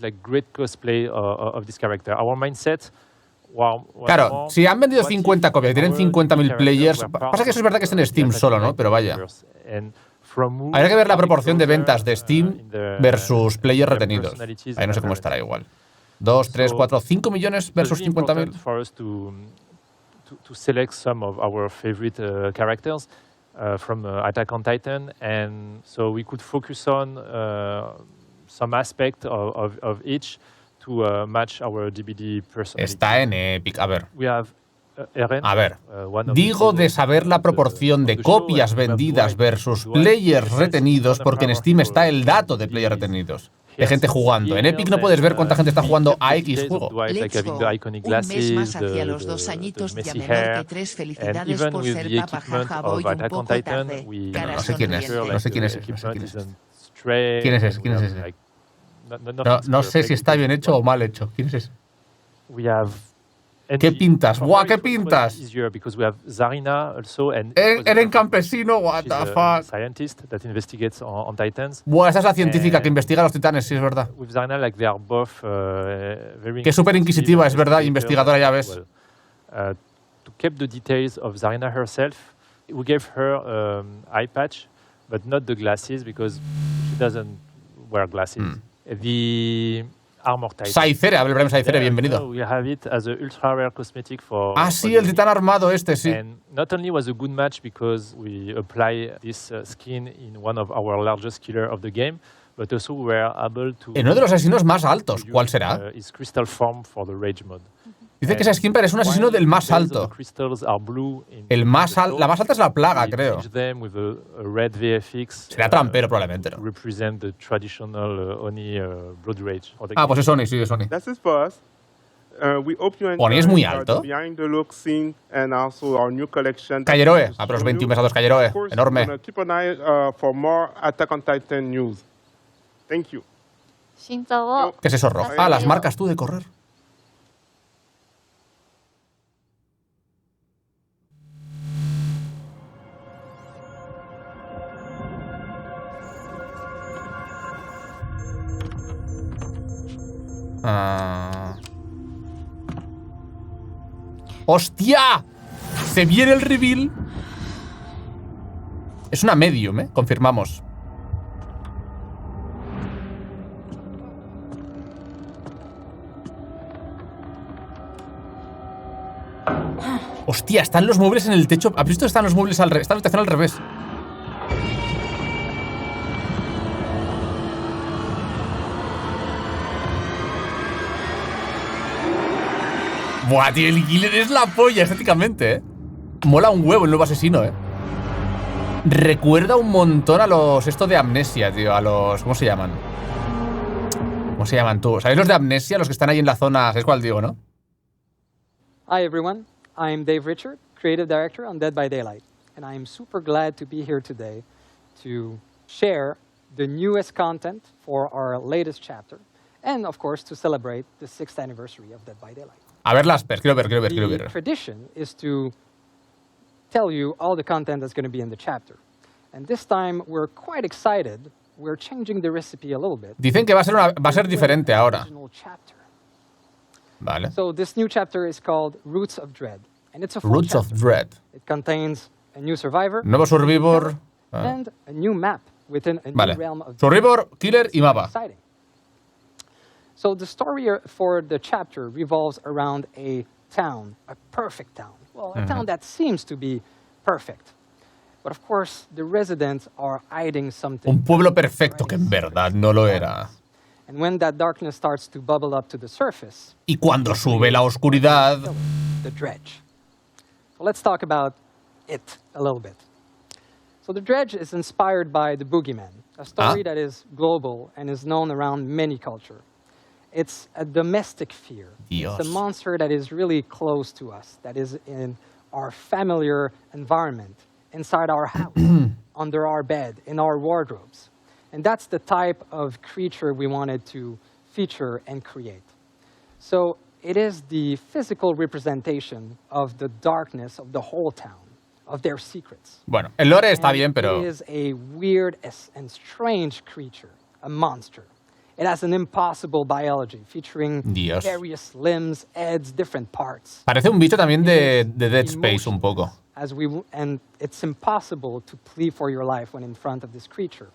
Claro, si han vendido 50 copias y tienen 50.000 players, pasa que eso es verdad que está en Steam solo, ¿no? Pero vaya. Habría que ver la proporción de ventas de Steam versus players retenidos. Ahí no sé cómo estará igual. 2, 3, 4, 5 millones versus 50.000. To select some of our favorite characters from Attack on Titan, and so we could focus on some aspect of each to match our DBD personality. Está en Epic. A ver. We have digo de saber la proporción de copias vendidas versus players retenidos, porque en Steam está el dato de players retenidos, de gente jugando. En Epic no puedes ver cuánta gente está jugando a X juego. Let's go. Un mes más hacia los 2 añitos, ya menor que 3. Felicidades por ser papa, jaja, voy un poco tarde. No sé quién es, no sé quién es. ¿Quién es ese? No sé si está bien hecho o mal hecho. ¿Quién es ese? ¿Qué pintas? ¡Buah, qué pintas! Eren campesino, what the fuck. Buah, esa es la científica que investiga los titanes, sí, es verdad. Que es súper inquisitiva, es verdad, investigadora, ya ves. To keep the details of Zarina herself, we gave her eye patch, but not the glasses because she doesn't wear glasses. The Armor Titan. Saicere, hablaremos Saicere, bienvenido. We have it as a ultra rare cosmetic for. Ah, sí, el titán armado este, sí. And not only was a good match because we apply this skin in one of our largest killer of the game, but also we were able to. En uno de los asesinos más altos, ¿cuál será? Is crystal form for the rage mode. Dice que ese skin es un asesino del más alto. La más alta es la plaga, creo. Será trampero probablemente, ¿no? Ah, pues es Oni, sí, es Oni. Oni es muy alto. Calleroe, a los 21 mesados Calleroe, enorme. ¿Qué es eso, Rob? Ah, las marcas tú de correr. ¡Hostia! Se viene el reveal. Es una medium, ¿eh? Confirmamos. Hostia, están los muebles en el techo. ¿Has visto? Están los muebles al revés. Está la habitación al revés. Buah, tío, el killer es la polla estéticamente, ¿eh? Mola un huevo el nuevo asesino, ¿eh? Recuerda un montón a los... Esto de Amnesia, tío. A los... ¿Cómo se llaman? ¿Cómo se llaman tú? ¿Sabéis los de Amnesia? Los que están ahí en la zona... ¿Sabéis cuál digo, no? Hi, everyone. I'm Dave Richard, Creative Director on Dead by Daylight. And I'm super glad to be here today to share the newest content for our latest chapter. And, of course, to celebrate the 6th anniversary of Dead by Daylight. A ver las pers, quiero ver. The tradition is to tell you all the content that's going to be in the chapter. And this time we're quite excited. We're changing the recipe a little bit. Dicen que va a ser diferente ahora. Vale. So this new chapter is called Roots of Dread. And it's a full Roots chapter. of Dread. It contains a new survivor. Nuevo survivor. And a new map within a new realm of survivor, killer y mapa. Exciting. So the story for the chapter revolves around a town, a perfect town. Well, a town that seems to be perfect. But of course, the residents are hiding something. Un pueblo perfecto que en verdad no lo era. And when that darkness starts to bubble up to the surface, y cuando sube la oscuridad, the dredge. So let's talk about it a little bit. So The Dredge is inspired by The Boogeyman, a story that is global and is known around many cultures. It's a domestic fear. Dios. It's a monster that is really close to us, that is in our familiar environment, inside our house, under our bed, in our wardrobes. And that's the type of creature we wanted to feature and create. So it is the physical representation of the darkness of the whole town, of their secrets. Bueno, el lore está bien, It pero... is a weird and strange creature, a monster. It has an impossible biology, featuring Dios. various limbs, heads, different parts. Parece un bicho también de Dead Space un poco. And it's impossible to plead for your life when in front of this creature.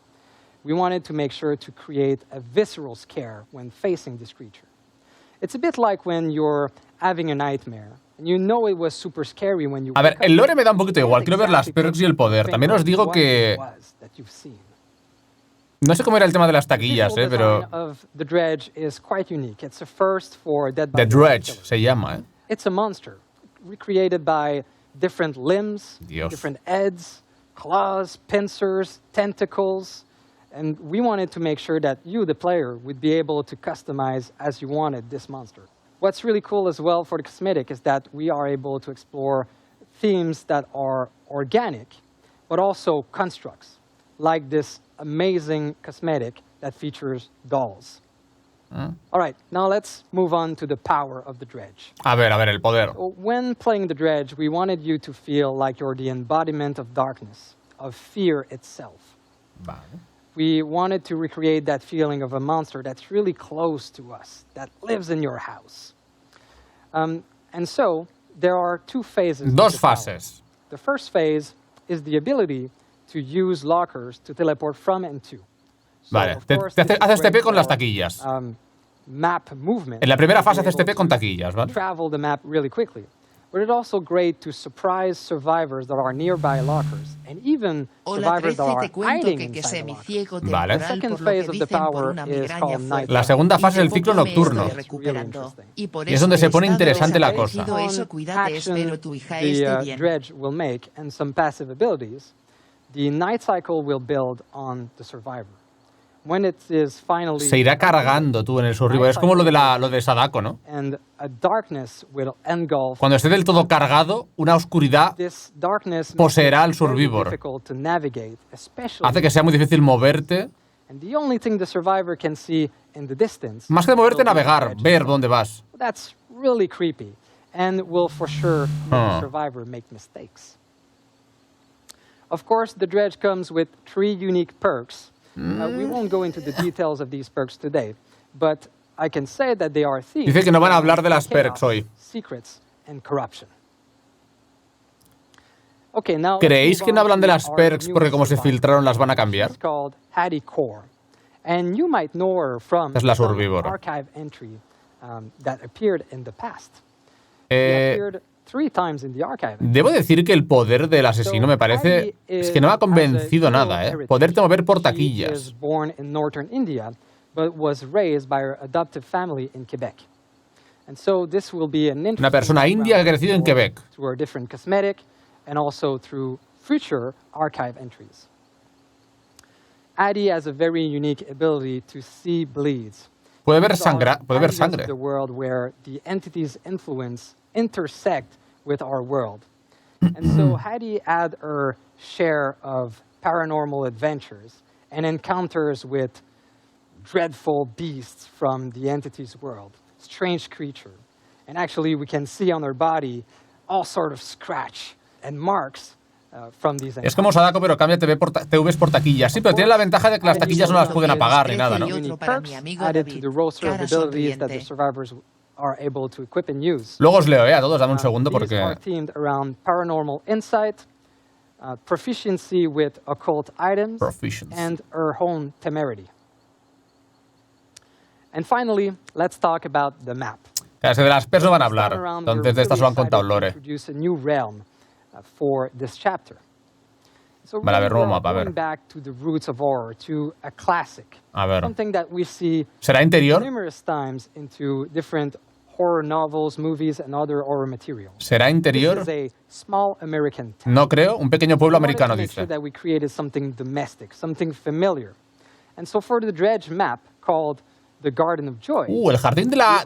We wanted to make sure to create a visceral scare when facing this creature. It's a bit like when you're having a nightmare, and you know it was super scary when you... A ver, el lore me da un poquito igual. Quiero ver las perks y el poder. También os digo que... No sé cómo era el tema de las taquillas, pero... The Dredge is quite unique. It's a first for Dead by The Dredge se llama, It's a monster, recreated by different limbs, Dios. different heads, claws, pincers, tentacles. And we wanted to make sure that you, the player, would be able to customize as you wanted this monster. What's really cool as well for the cosmetic is that we are able to explore themes that are organic, but also constructs, like this amazing cosmetic that features dolls. All right, now let's move on to the power of the Dredge. A ver, el poder. When playing the Dredge, we wanted you to feel like you're the embodiment of darkness, of fear itself. Vale. We wanted to recreate that feeling of a monster that's really close to us, that lives in your house. And so, there are two phases. Dos fases. The first phase is the ability to use lockers to teleport from and to. Vale, haces TP con las taquillas. Map movement. En la primera fase haces TP con taquillas, ¿vale? Travel the map really quickly. But it's also great to surprise survivors that are nearby lockers, and even survivors that are hiding inside the lockers. Vale. The second phase of the power is called night. La segunda fase es el ciclo nocturno. Y es donde se pone interesante la cosa. The Dredge will make, and some passive abilities, the night cycle will build on the survivor. When it is finally se irá cargando tú en el survivor. Es como lo de Sadako, ¿no? And a darkness will engulf. Cuando esté del todo cargado, una oscuridad poseerá al survivor. Hace que sea muy difícil moverte. And the only thing the survivor can see in the distance, más que moverte, navegar, ver dónde vas. That's really creepy, and will for sure make the survivor make mistakes. Of course, the Dredge comes with 3 unique perks. We won't go into the details of these perks today, but I can say that they are themes. Dice que no van a hablar de las perks hoy. Secrets and corruption. Okay, now ¿Creéis que no hablan de las perks porque como se filtraron las van a cambiar? It's called Hattie Core, and you might know her from Es la survivor. an archive entry that appeared in the past. She appeared 3 times in the archive. Debo decir que el poder del asesino me parece... Es que no me ha convencido nada, ¿eh? Poderte mover por taquillas. She is born in northern India, but was raised by her adoptive family in Quebec. And so this will be an Una persona india que ha crecido en Quebec. Through her different cosmetic and also through future archive entries. Addie has a very unique ability to see bleeds. Puede ver sangre. The world where the entity's influence intersect with our world. And so Hattie had her share of paranormal adventures and encounters with dreadful beasts from the entity's world, strange creature. And actually we can see on her body all sort of scratch and marks from these entities. Es como Sadako, pero cambia TVs por taquillas. Sí, pero tiene la ventaja de que las taquillas no las pueden apagar ni nada, ¿no? Added to the roster of abilities that the survivors are able to equip and use. Luego os leo, a todos, dame un segundo porque... These are themed around paranormal insight, proficiency with occult items, and her own temerity. And finally, let's talk about the map. Claro, de las PES no van a hablar, entonces de estas solo han contado lore. Introduce a new realm for this chapter. So vale, a ver, nuevo mapa, a ver. Going back to the roots of horror, to a classic. A ver. Something that we see ¿Será interior? numerous times into different horror novels, movies, and other horror material. ¿Será interior? This is a small American town. No creo, un pequeño pueblo americano, We wanted to make sure dice. that we created something domestic, something familiar. And so for the dredge map called the Garden of Joy, El jardín de la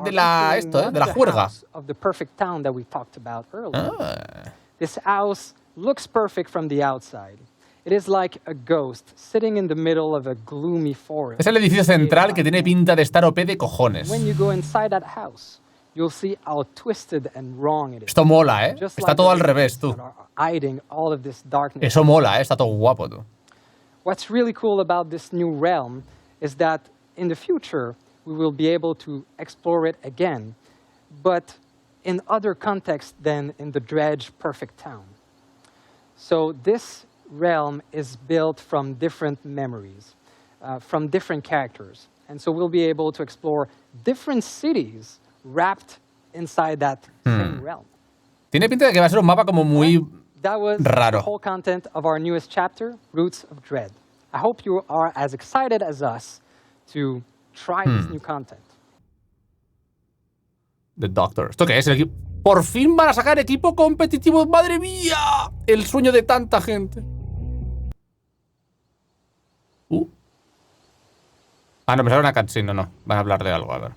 juerga. of the perfect town that we talked about earlier. This house looks perfect from the outside. It is like a ghost sitting in the middle of a gloomy forest. Es el edificio central que tiene pinta de estar OP de cojones. When you go inside that house, you'll see how twisted and wrong it is. Esto mola, ¿eh? Just Está like todo the al revés, tú. that are hiding all of this darkness. Eso mola, ¿eh? Está todo guapo, tú. What's really cool about this new realm is that in the future, we will be able to explore it again, but in other contexts than in the dredge perfect town. So this realm is built from different memories, from different characters. And so we'll be able to explore different cities wrapped inside that same realm. Tiene pinta de que va a ser un mapa como muy That was raro. the whole content of our newest chapter, Roots of Dread. I hope you are as excited as us to try this new content. The Doctor. ¿Esto qué es? El equipo. ¡Por fin van a sacar equipo competitivo! ¡Madre mía! El sueño de tanta gente. Ah, no, me sale una cutscene. No. Van a hablar de algo, a ver.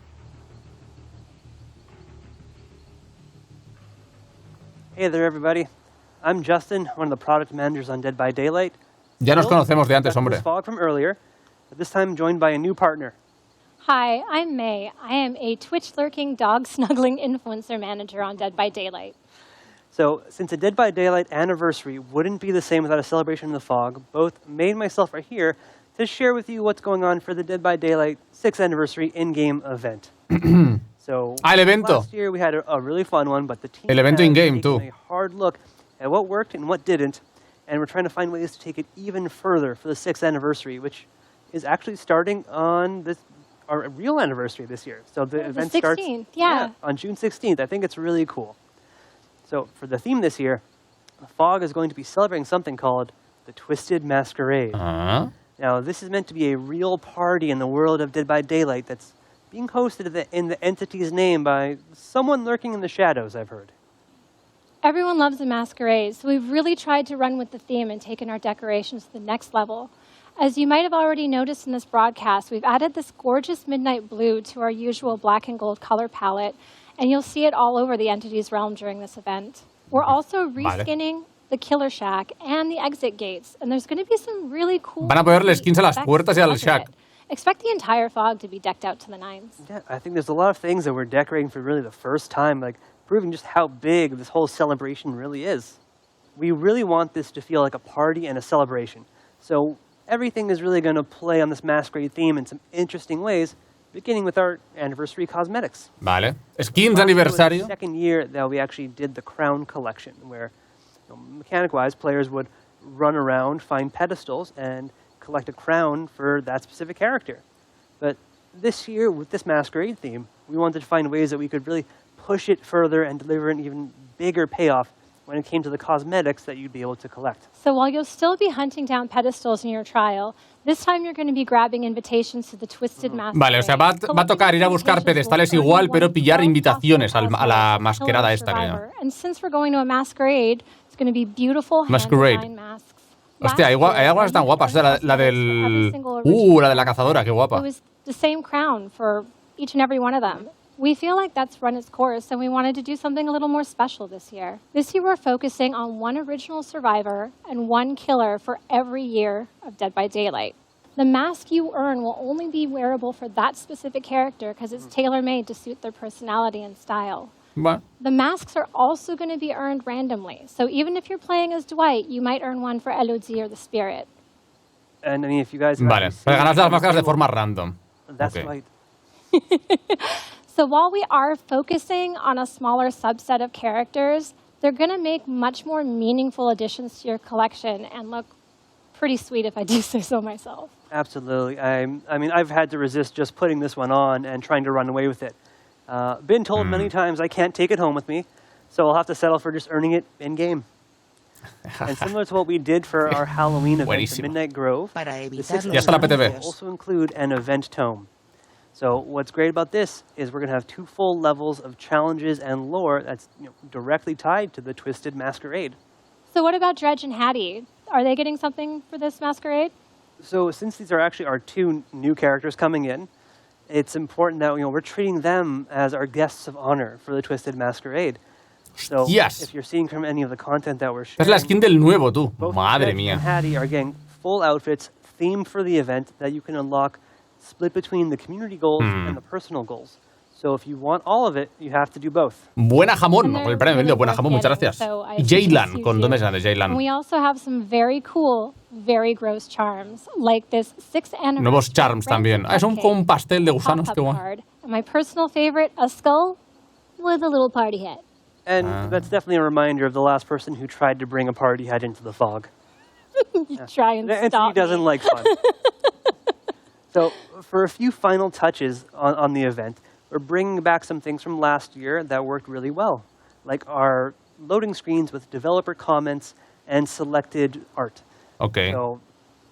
Hey there, everybody. I'm Justin, one of the product managers on Dead by Daylight. Ya nos conocemos de antes, hombre. Fog from earlier, but this time joined by a new partner. Hi, I'm May. I am a Twitch-lurking, dog-snuggling influencer manager on Dead by Daylight. So, since a Dead by Daylight anniversary wouldn't be the same without a celebration in the fog, both May and myself are here to share with you what's going on for the Dead by Daylight 6th anniversary in-game event. So, el evento. last year we had a really fun one, but the team El evento has in-game, taken tú. a hard look at what worked and what didn't, and we're trying to find ways to take it even further for the 6th anniversary, which is actually starting on our real anniversary this year. So the event the 16th, starts yeah. on June 16th. I think it's really cool. So for the theme this year, the Fog is going to be celebrating something called the Twisted Masquerade. Now, this is meant to be a real party in the world of Dead by Daylight that's being hosted in the entity's name by someone lurking in the shadows, I've heard. Everyone loves a masquerade, so we've really tried to run with the theme and taken our decorations to the next level. As you might have already noticed in this broadcast, we've added this gorgeous midnight blue to our usual black and gold color palette, and you'll see it all over the entity's realm during this event. We're also reskinning the Killer Shack and the exit gates, and there's going to be some really cool... Van a ponerle skins a las puertas y al shack. Expect the entire fog to be decked out to the nines. Yeah, I think there's a lot of things that we're decorating for really the first time, like proving just how big this whole celebration really is. We really want this to feel like a party and a celebration. So everything is really going to play on this masquerade theme in some interesting ways, beginning with our anniversary cosmetics. Vale. Skins aniversario. The second year that we actually did the crown collection, where mechanic-wise, players would run around, find pedestals, and collect a crown for that specific character. But this year, with this masquerade theme, we wanted to find ways that we could really push it further and deliver an even bigger payoff when it came to the cosmetics that you'd be able to collect. So while you'll still be hunting down pedestals in your trial, this time you're going to be grabbing invitations to the Twisted Masquerade. Vale, o sea, va a tocar ir a buscar pedestales igual, pero pillar invitaciones a la masquerada esta que llama. And since we're going to a masquerade, it's going to be beautiful hand-designed masks. Hostia, hay algunas tan guapas. O sea, la del... la de la cazadora, qué guapa. It was the same crown for each and every one of them. We feel like that's run its course, and we wanted to do something a little more special this year. This year, we're focusing on one original survivor and one killer for every year of Dead by Daylight. The mask you earn will only be wearable for that specific character because it's tailor-made to suit their personality and style. Bueno. The masks are also going to be earned randomly. So even if you're playing as Dwight, you might earn one for Elodie or the Spirit. And I mean, if you guys... Vale, ganas las máscaras de forma random. That's okay. right. So while we are focusing on a smaller subset of characters, they're going to make much more meaningful additions to your collection and look pretty sweet if I do say so myself. Absolutely. I mean, I've had to resist just putting this one on and trying to run away with it. Been told many times I can't take it home with me, so I'll have to settle for just earning it in-game. And similar to what we did for our Halloween event, the Midnight Grove, the 6th ya está la PTV. will also include an event tome. So what's great about this is we're going to have 2 full levels of challenges and lore that's directly tied to the Twisted Masquerade. So what about Dredge and Hattie? Are they getting something for this masquerade? So since these are actually our 2 new characters coming in, it's important that we're treating them as our guests of honor for the Twisted Masquerade. So if you're seeing from any of the content that we're sharing, es la skin del nuevo, tú. both Madre Dredge mía. and Hattie are getting full outfits themed for the event that you can unlock, split between the community goals and the personal goals. So if you want all of it, you have to do both. Buena jamón, con el premio vendido. Buena jamón, muchas gracias. Y Jaylan, con 2 meses grandes, Jaylan. And we also have some very cool, very gross charms, like this 6th anniversary. Nuevos charms también. Ah, es un pastel de gusanos, qué guay. And my personal favorite, a skull with a little party hat. And that's definitely a reminder of the last person who tried to bring a party hat into the fog. Try and stop he doesn't like fun. So for a few final touches on the event, we're bringing back some things from last year that worked really well, like our loading screens with developer comments and selected art. Okay. So,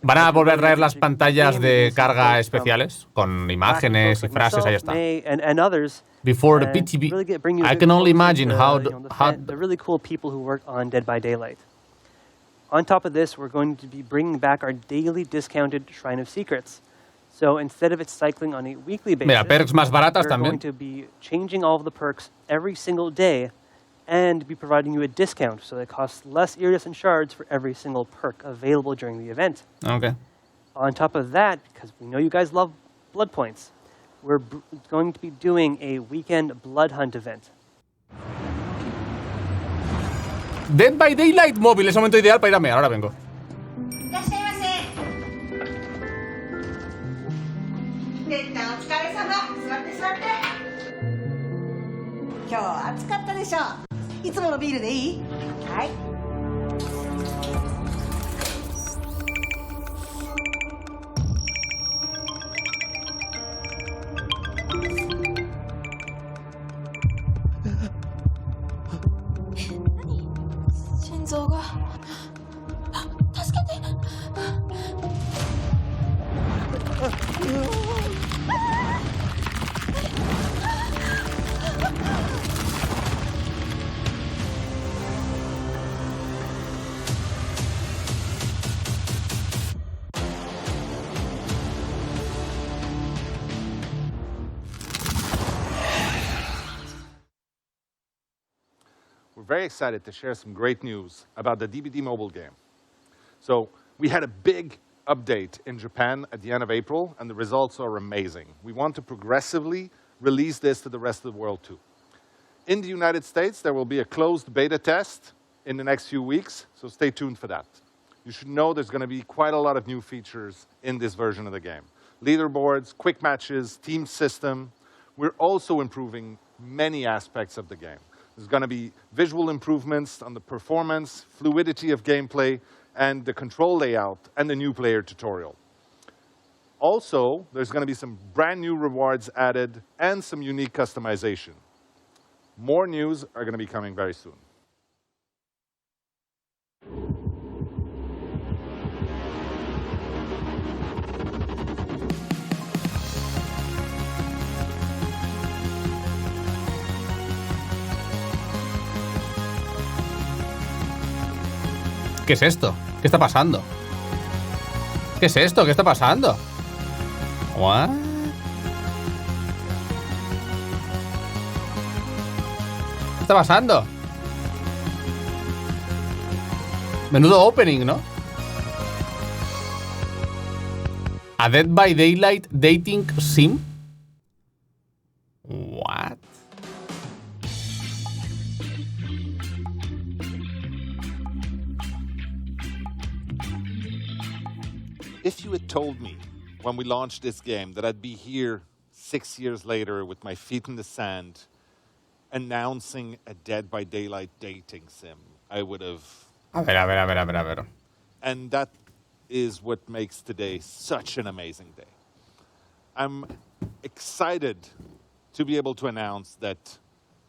¿Van a volver a traer las pantallas de carga especiales con imágenes y frases? Ahí está. And others. Before the PTB, really I can only imagine how the really cool people who worked on Dead by Daylight. On top of this, we're going to be bringing back our daily discounted Shrine of Secrets. So instead of it cycling on a weekly basis, mira, perks más baratas we're también. going to be changing all of the perks every single day and be providing you a discount, so it costs less iridescent shards for every single perk available during the event. Okay. On top of that, because we know you guys love blood points, we're going to be doing a weekend blood hunt event. Dead by Daylight móvil, es el momento ideal para ir a mear. Ahora vengo. We're very excited to share some great news about the DBD mobile game. So we had a big update in Japan at the end of April, and the results are amazing. We want to progressively release this to the rest of the world too. In the United States, there will be a closed beta test in the next few weeks, so stay tuned for that. You should know there's going to be quite a lot of new features in this version of the game. Leaderboards, quick matches, team system. We're also improving many aspects of the game. There's going to be visual improvements on the performance, fluidity of gameplay, and the control layout, and the new player tutorial. Also, there's going to be some brand new rewards added and some unique customization. More news are going to be coming very soon. ¿Qué es esto? ¿Qué está pasando? ¿Qué es esto? ¿Qué está pasando? What? ¿Qué está pasando? Menudo opening, ¿no? A Dead by Daylight dating sim? What? If you had told me when we launched this game that I'd be here 6 years later with my feet in the sand announcing a Dead by Daylight dating sim, I would have... A ver. And that is what makes today such an amazing day. I'm excited to be able to announce that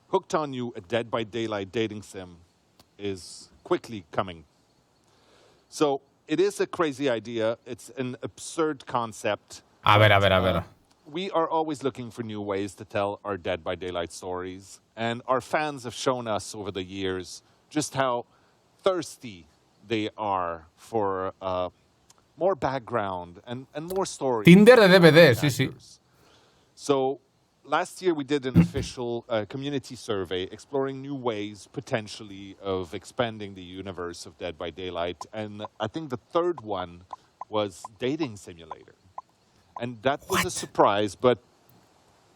Hooked on You, a Dead by Daylight dating sim, is quickly coming. So, it is a crazy idea. It's an absurd concept. A ver. we are always looking for new ways to tell our Dead by Daylight stories, and our fans have shown us over the years just how thirsty they are for more background and more stories. Tinder de DVD, sí, sí. So last year we did an official community survey exploring new ways, potentially, of expanding the universe of Dead by Daylight, and I think the third one was dating simulator. And that was a surprise, but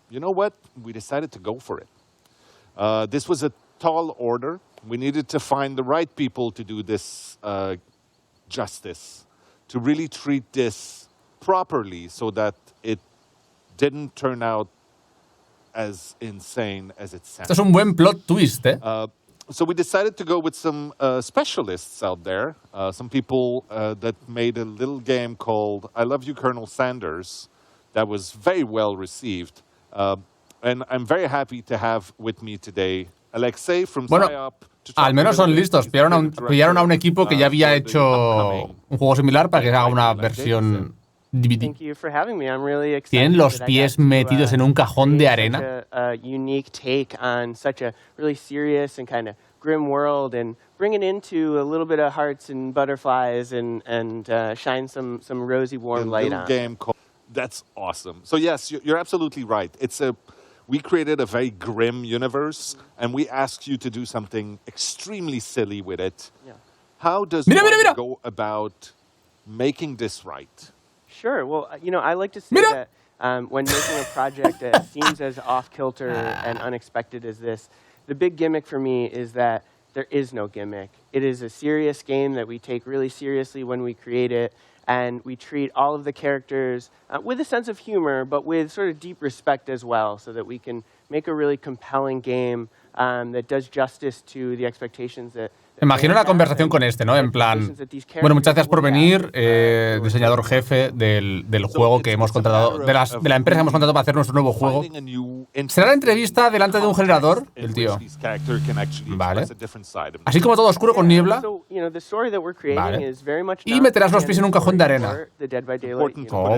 you know what? We decided to go for it. This was a tall order. We needed to find the right people to do this justice, to really treat this properly so that it didn't turn out as insane as it sounds. Esto es un buen plot twist, ¿eh? So we decided to go with some specialists out there, some people that made a little game called I Love You, Colonel Sanders, that was very well received. And I'm very happy to have with me today Alexei from PsyOp. Al menos son listos. Pillaron a un equipo que ya había hecho un juego similar para que haga una versión DVD. Thank you for having me. I'm really excited. Tienen los pies metidos en un cajón de arena. A unique take on such a really serious and kind of grim world, and bring it into a little bit of hearts and butterflies, and shine some rosy warm light on. Game called, that's awesome. So yes, you're absolutely right. We created a very grim universe, and we asked you to do something extremely silly with it. Yeah. How does one go about making this right? Sure. Well, I like to say that when making a project that seems as off-kilter and unexpected as this, the big gimmick for me is that there is no gimmick. It is a serious game that we take really seriously when we create it, and we treat all of the characters with a sense of humor, but with sort of deep respect as well, so that we can make a really compelling game that does justice to the expectations that. Imagino la conversación con este, ¿no? En plan, bueno, muchas gracias por venir, diseñador jefe del juego que hemos contratado, de la empresa que hemos contratado para hacer nuestro nuevo juego. ¿Será la entrevista delante de un generador? El tío. Vale. Así como todo oscuro con niebla. Vale. Y meterás los pies en un cajón de arena. ¿Cómo?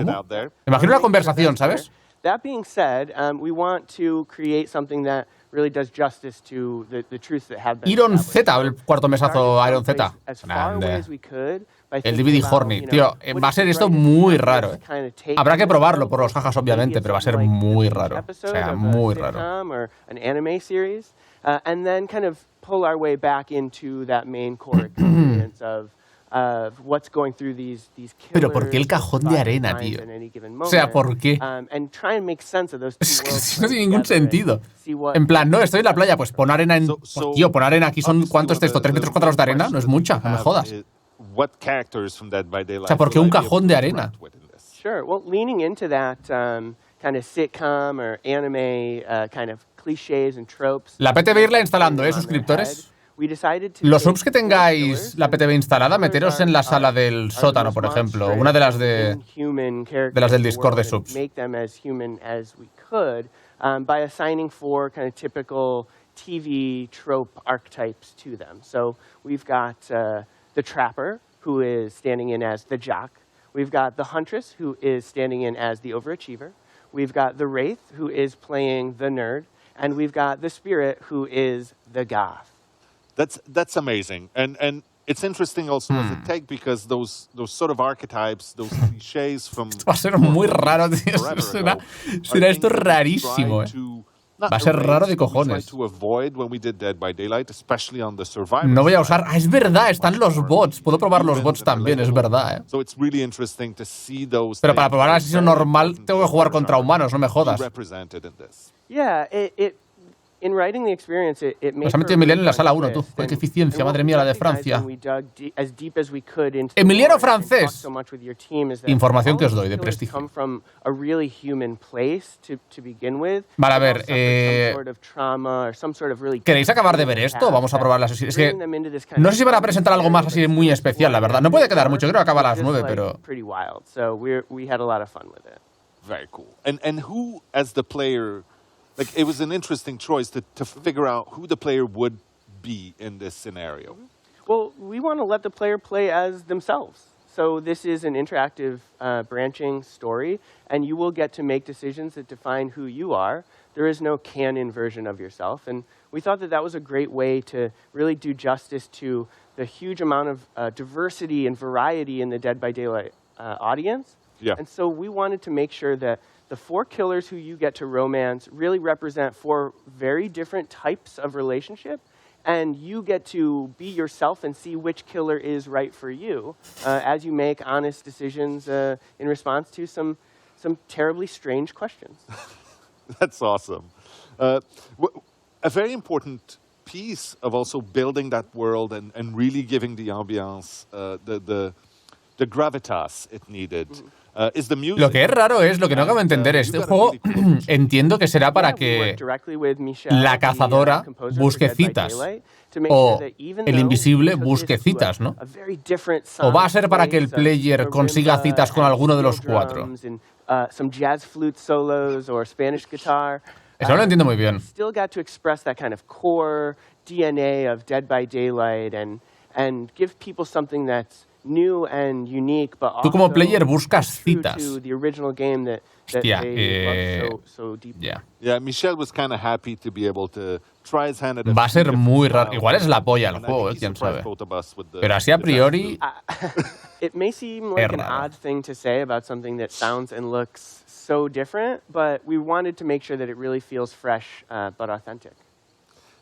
Imagino la conversación, ¿sabes? That being said, we want to create something that really does justice to the truths that have been. Iron Z, el cuarto mesazo Iron Z. Grande. El DVD Horny. Tío, va a ser esto muy raro. Habrá que probarlo por los jajas, obviamente, pero va a ser muy raro. O sea, muy raro. And then kind of pull our way back into that main core experience of what's going through these killers. Pero ¿por qué el cajón de arena, tío? O sea, ¿por qué? Es que no tiene ningún sentido. En plan, no, estoy en la playa, pues pon arena en... Tío, pon arena aquí son... ¿Cuánto es esto? ¿3 metros cuadrados de arena? No es mucha, no me jodas. O sea, ¿por qué un cajón de arena? Sure, well, leaning into that kind of sitcom or anime kind of clichés and tropes. La PTV irla instalando, suscriptores. Los subs que tengáis la PTV instalada, meteros en la sala del sótano, por ejemplo. Una de las del Discord de subs. By assigning 4 kind of typical TV trope archetypes to them. So we've got the Trapper, who is standing in as the jock. We've got the Huntress, who is standing in as the overachiever. We've got the Wraith, who is playing the nerd. And we've got the Spirit, who is the goth. That's amazing, and it's interesting also as a take because those sort of archetypes, those clichés from. Va a ser muy raro, tío. Será esto rarísimo. Va a ser raro de cojones. No voy a usar. Ah, es verdad, están los bots. Puedo probar los bots también, es verdad. Pero para probar al asesino normal tengo que jugar contra humanos, no me jodas. Yeah, in writing the experience, it made Nos ha metido Emiliano en la sala 1, tú. Qué eficiencia, madre mía, la de Francia. Emiliano francés. Información que os doy de prestigio. Vale, a ver. ¿Queréis acabar de ver esto? Vamos a probar las... Es que no sé si van a presentar algo más así muy especial, la verdad. No puede quedar mucho, creo que acaba a las 9, pero... Very cool. And who, as the player... Like, it was an interesting choice to figure out who the player would be in this scenario. Well, we want to let the player play as themselves. so this is an interactive branching story, and you will get to make decisions that define who you are. There is no canon version of yourself, and we thought that that was a great way to really do justice to the huge amount of diversity and variety in the Dead by Daylight audience. Yeah. And so we wanted to make sure that the 4 killers who you get to romance really represent 4 very different types of relationship, and you get to be yourself and see which killer is right for you as you make honest decisions in response to some terribly strange questions. That's awesome. A very important piece of also building that world and really giving the ambiance the gravitas it needed. Is the music. Lo que es raro es, lo que no acabo de entender, este juego entiendo que será para que la cazadora busque citas o el invisible busque citas, ¿no? O va a ser para que el player consiga citas con alguno de los 4. Eso no lo entiendo muy bien. Still got to express that kind of core DNA of Dead by Daylight and give people something that's new and unique, but also tú como player buscas citas. to the original game that Hostia, they loved so deeply. Yeah. Yeah, Michel was kind of happy to be able to try his hand at Va a ser muy raro. Igual es la polla el juego, quién sabe. Pero así a priori It may seem like an odd thing to say about something that sounds and looks so different, but we wanted to make sure that it really feels fresh but authentic.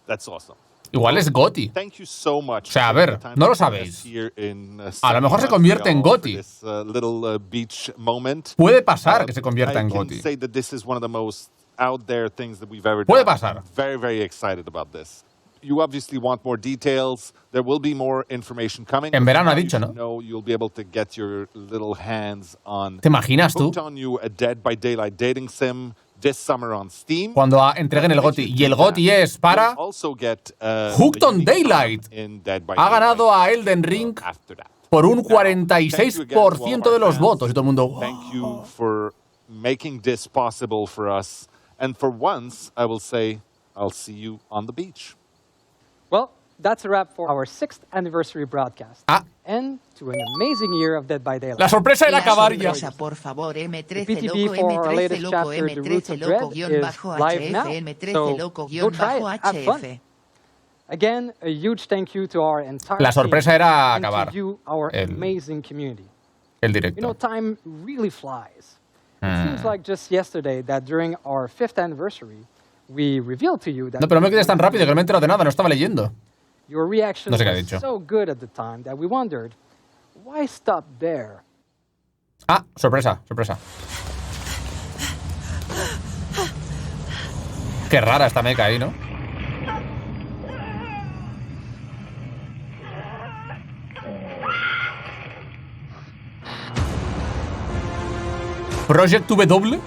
That's awesome. igual es GOTY. Thank you so much. O sea, a ver, no lo sabéis. A lo mejor se convierte en GOTY. Puede pasar que se convierta en GOTY. Puede pasar. Very, very excited about this. You obviously want more details. There will be more information coming. En verano ha dicho, ¿no? You'll be able to get your little hands on. ¿Te imaginas tú? On you a Dead by Daylight dating sim this summer on Steam. Cuando entreguen el GOTY. Y el GOTY es para Hooked on Daylight. Ha ganado a Elden Ring por un 46% de los votos. Y todo el mundo. Thank you for making this possible for us. And for once, I will say, I'll see you on the beach. Well, that's a wrap for our 6th anniversary broadcast. And to an amazing year of Dead by Daylight. La sorpresa era acabar ya. Por favor, M13 PTB loco, for our M13 latest loco, chapter, The Roots M13 of loco, Dread, guión is bajo live now. HF, M13 So loco, go guión try bajo it, have fun. HF. Again, a huge thank you to our entire La sorpresa team era and acabar to you, our amazing community. El You know, directo. time really flies. It seems like just yesterday that during our 5th anniversary, we revealed to you that No, pero no me quedes tan rápido que no me he enterado de nada, no estaba leyendo. your reaction No sé qué ha was dicho. so good at the time that we wondered, why stop there? Ah, sorpresa, sorpresa. Qué rara esta meca ahí, ¿no? Project W.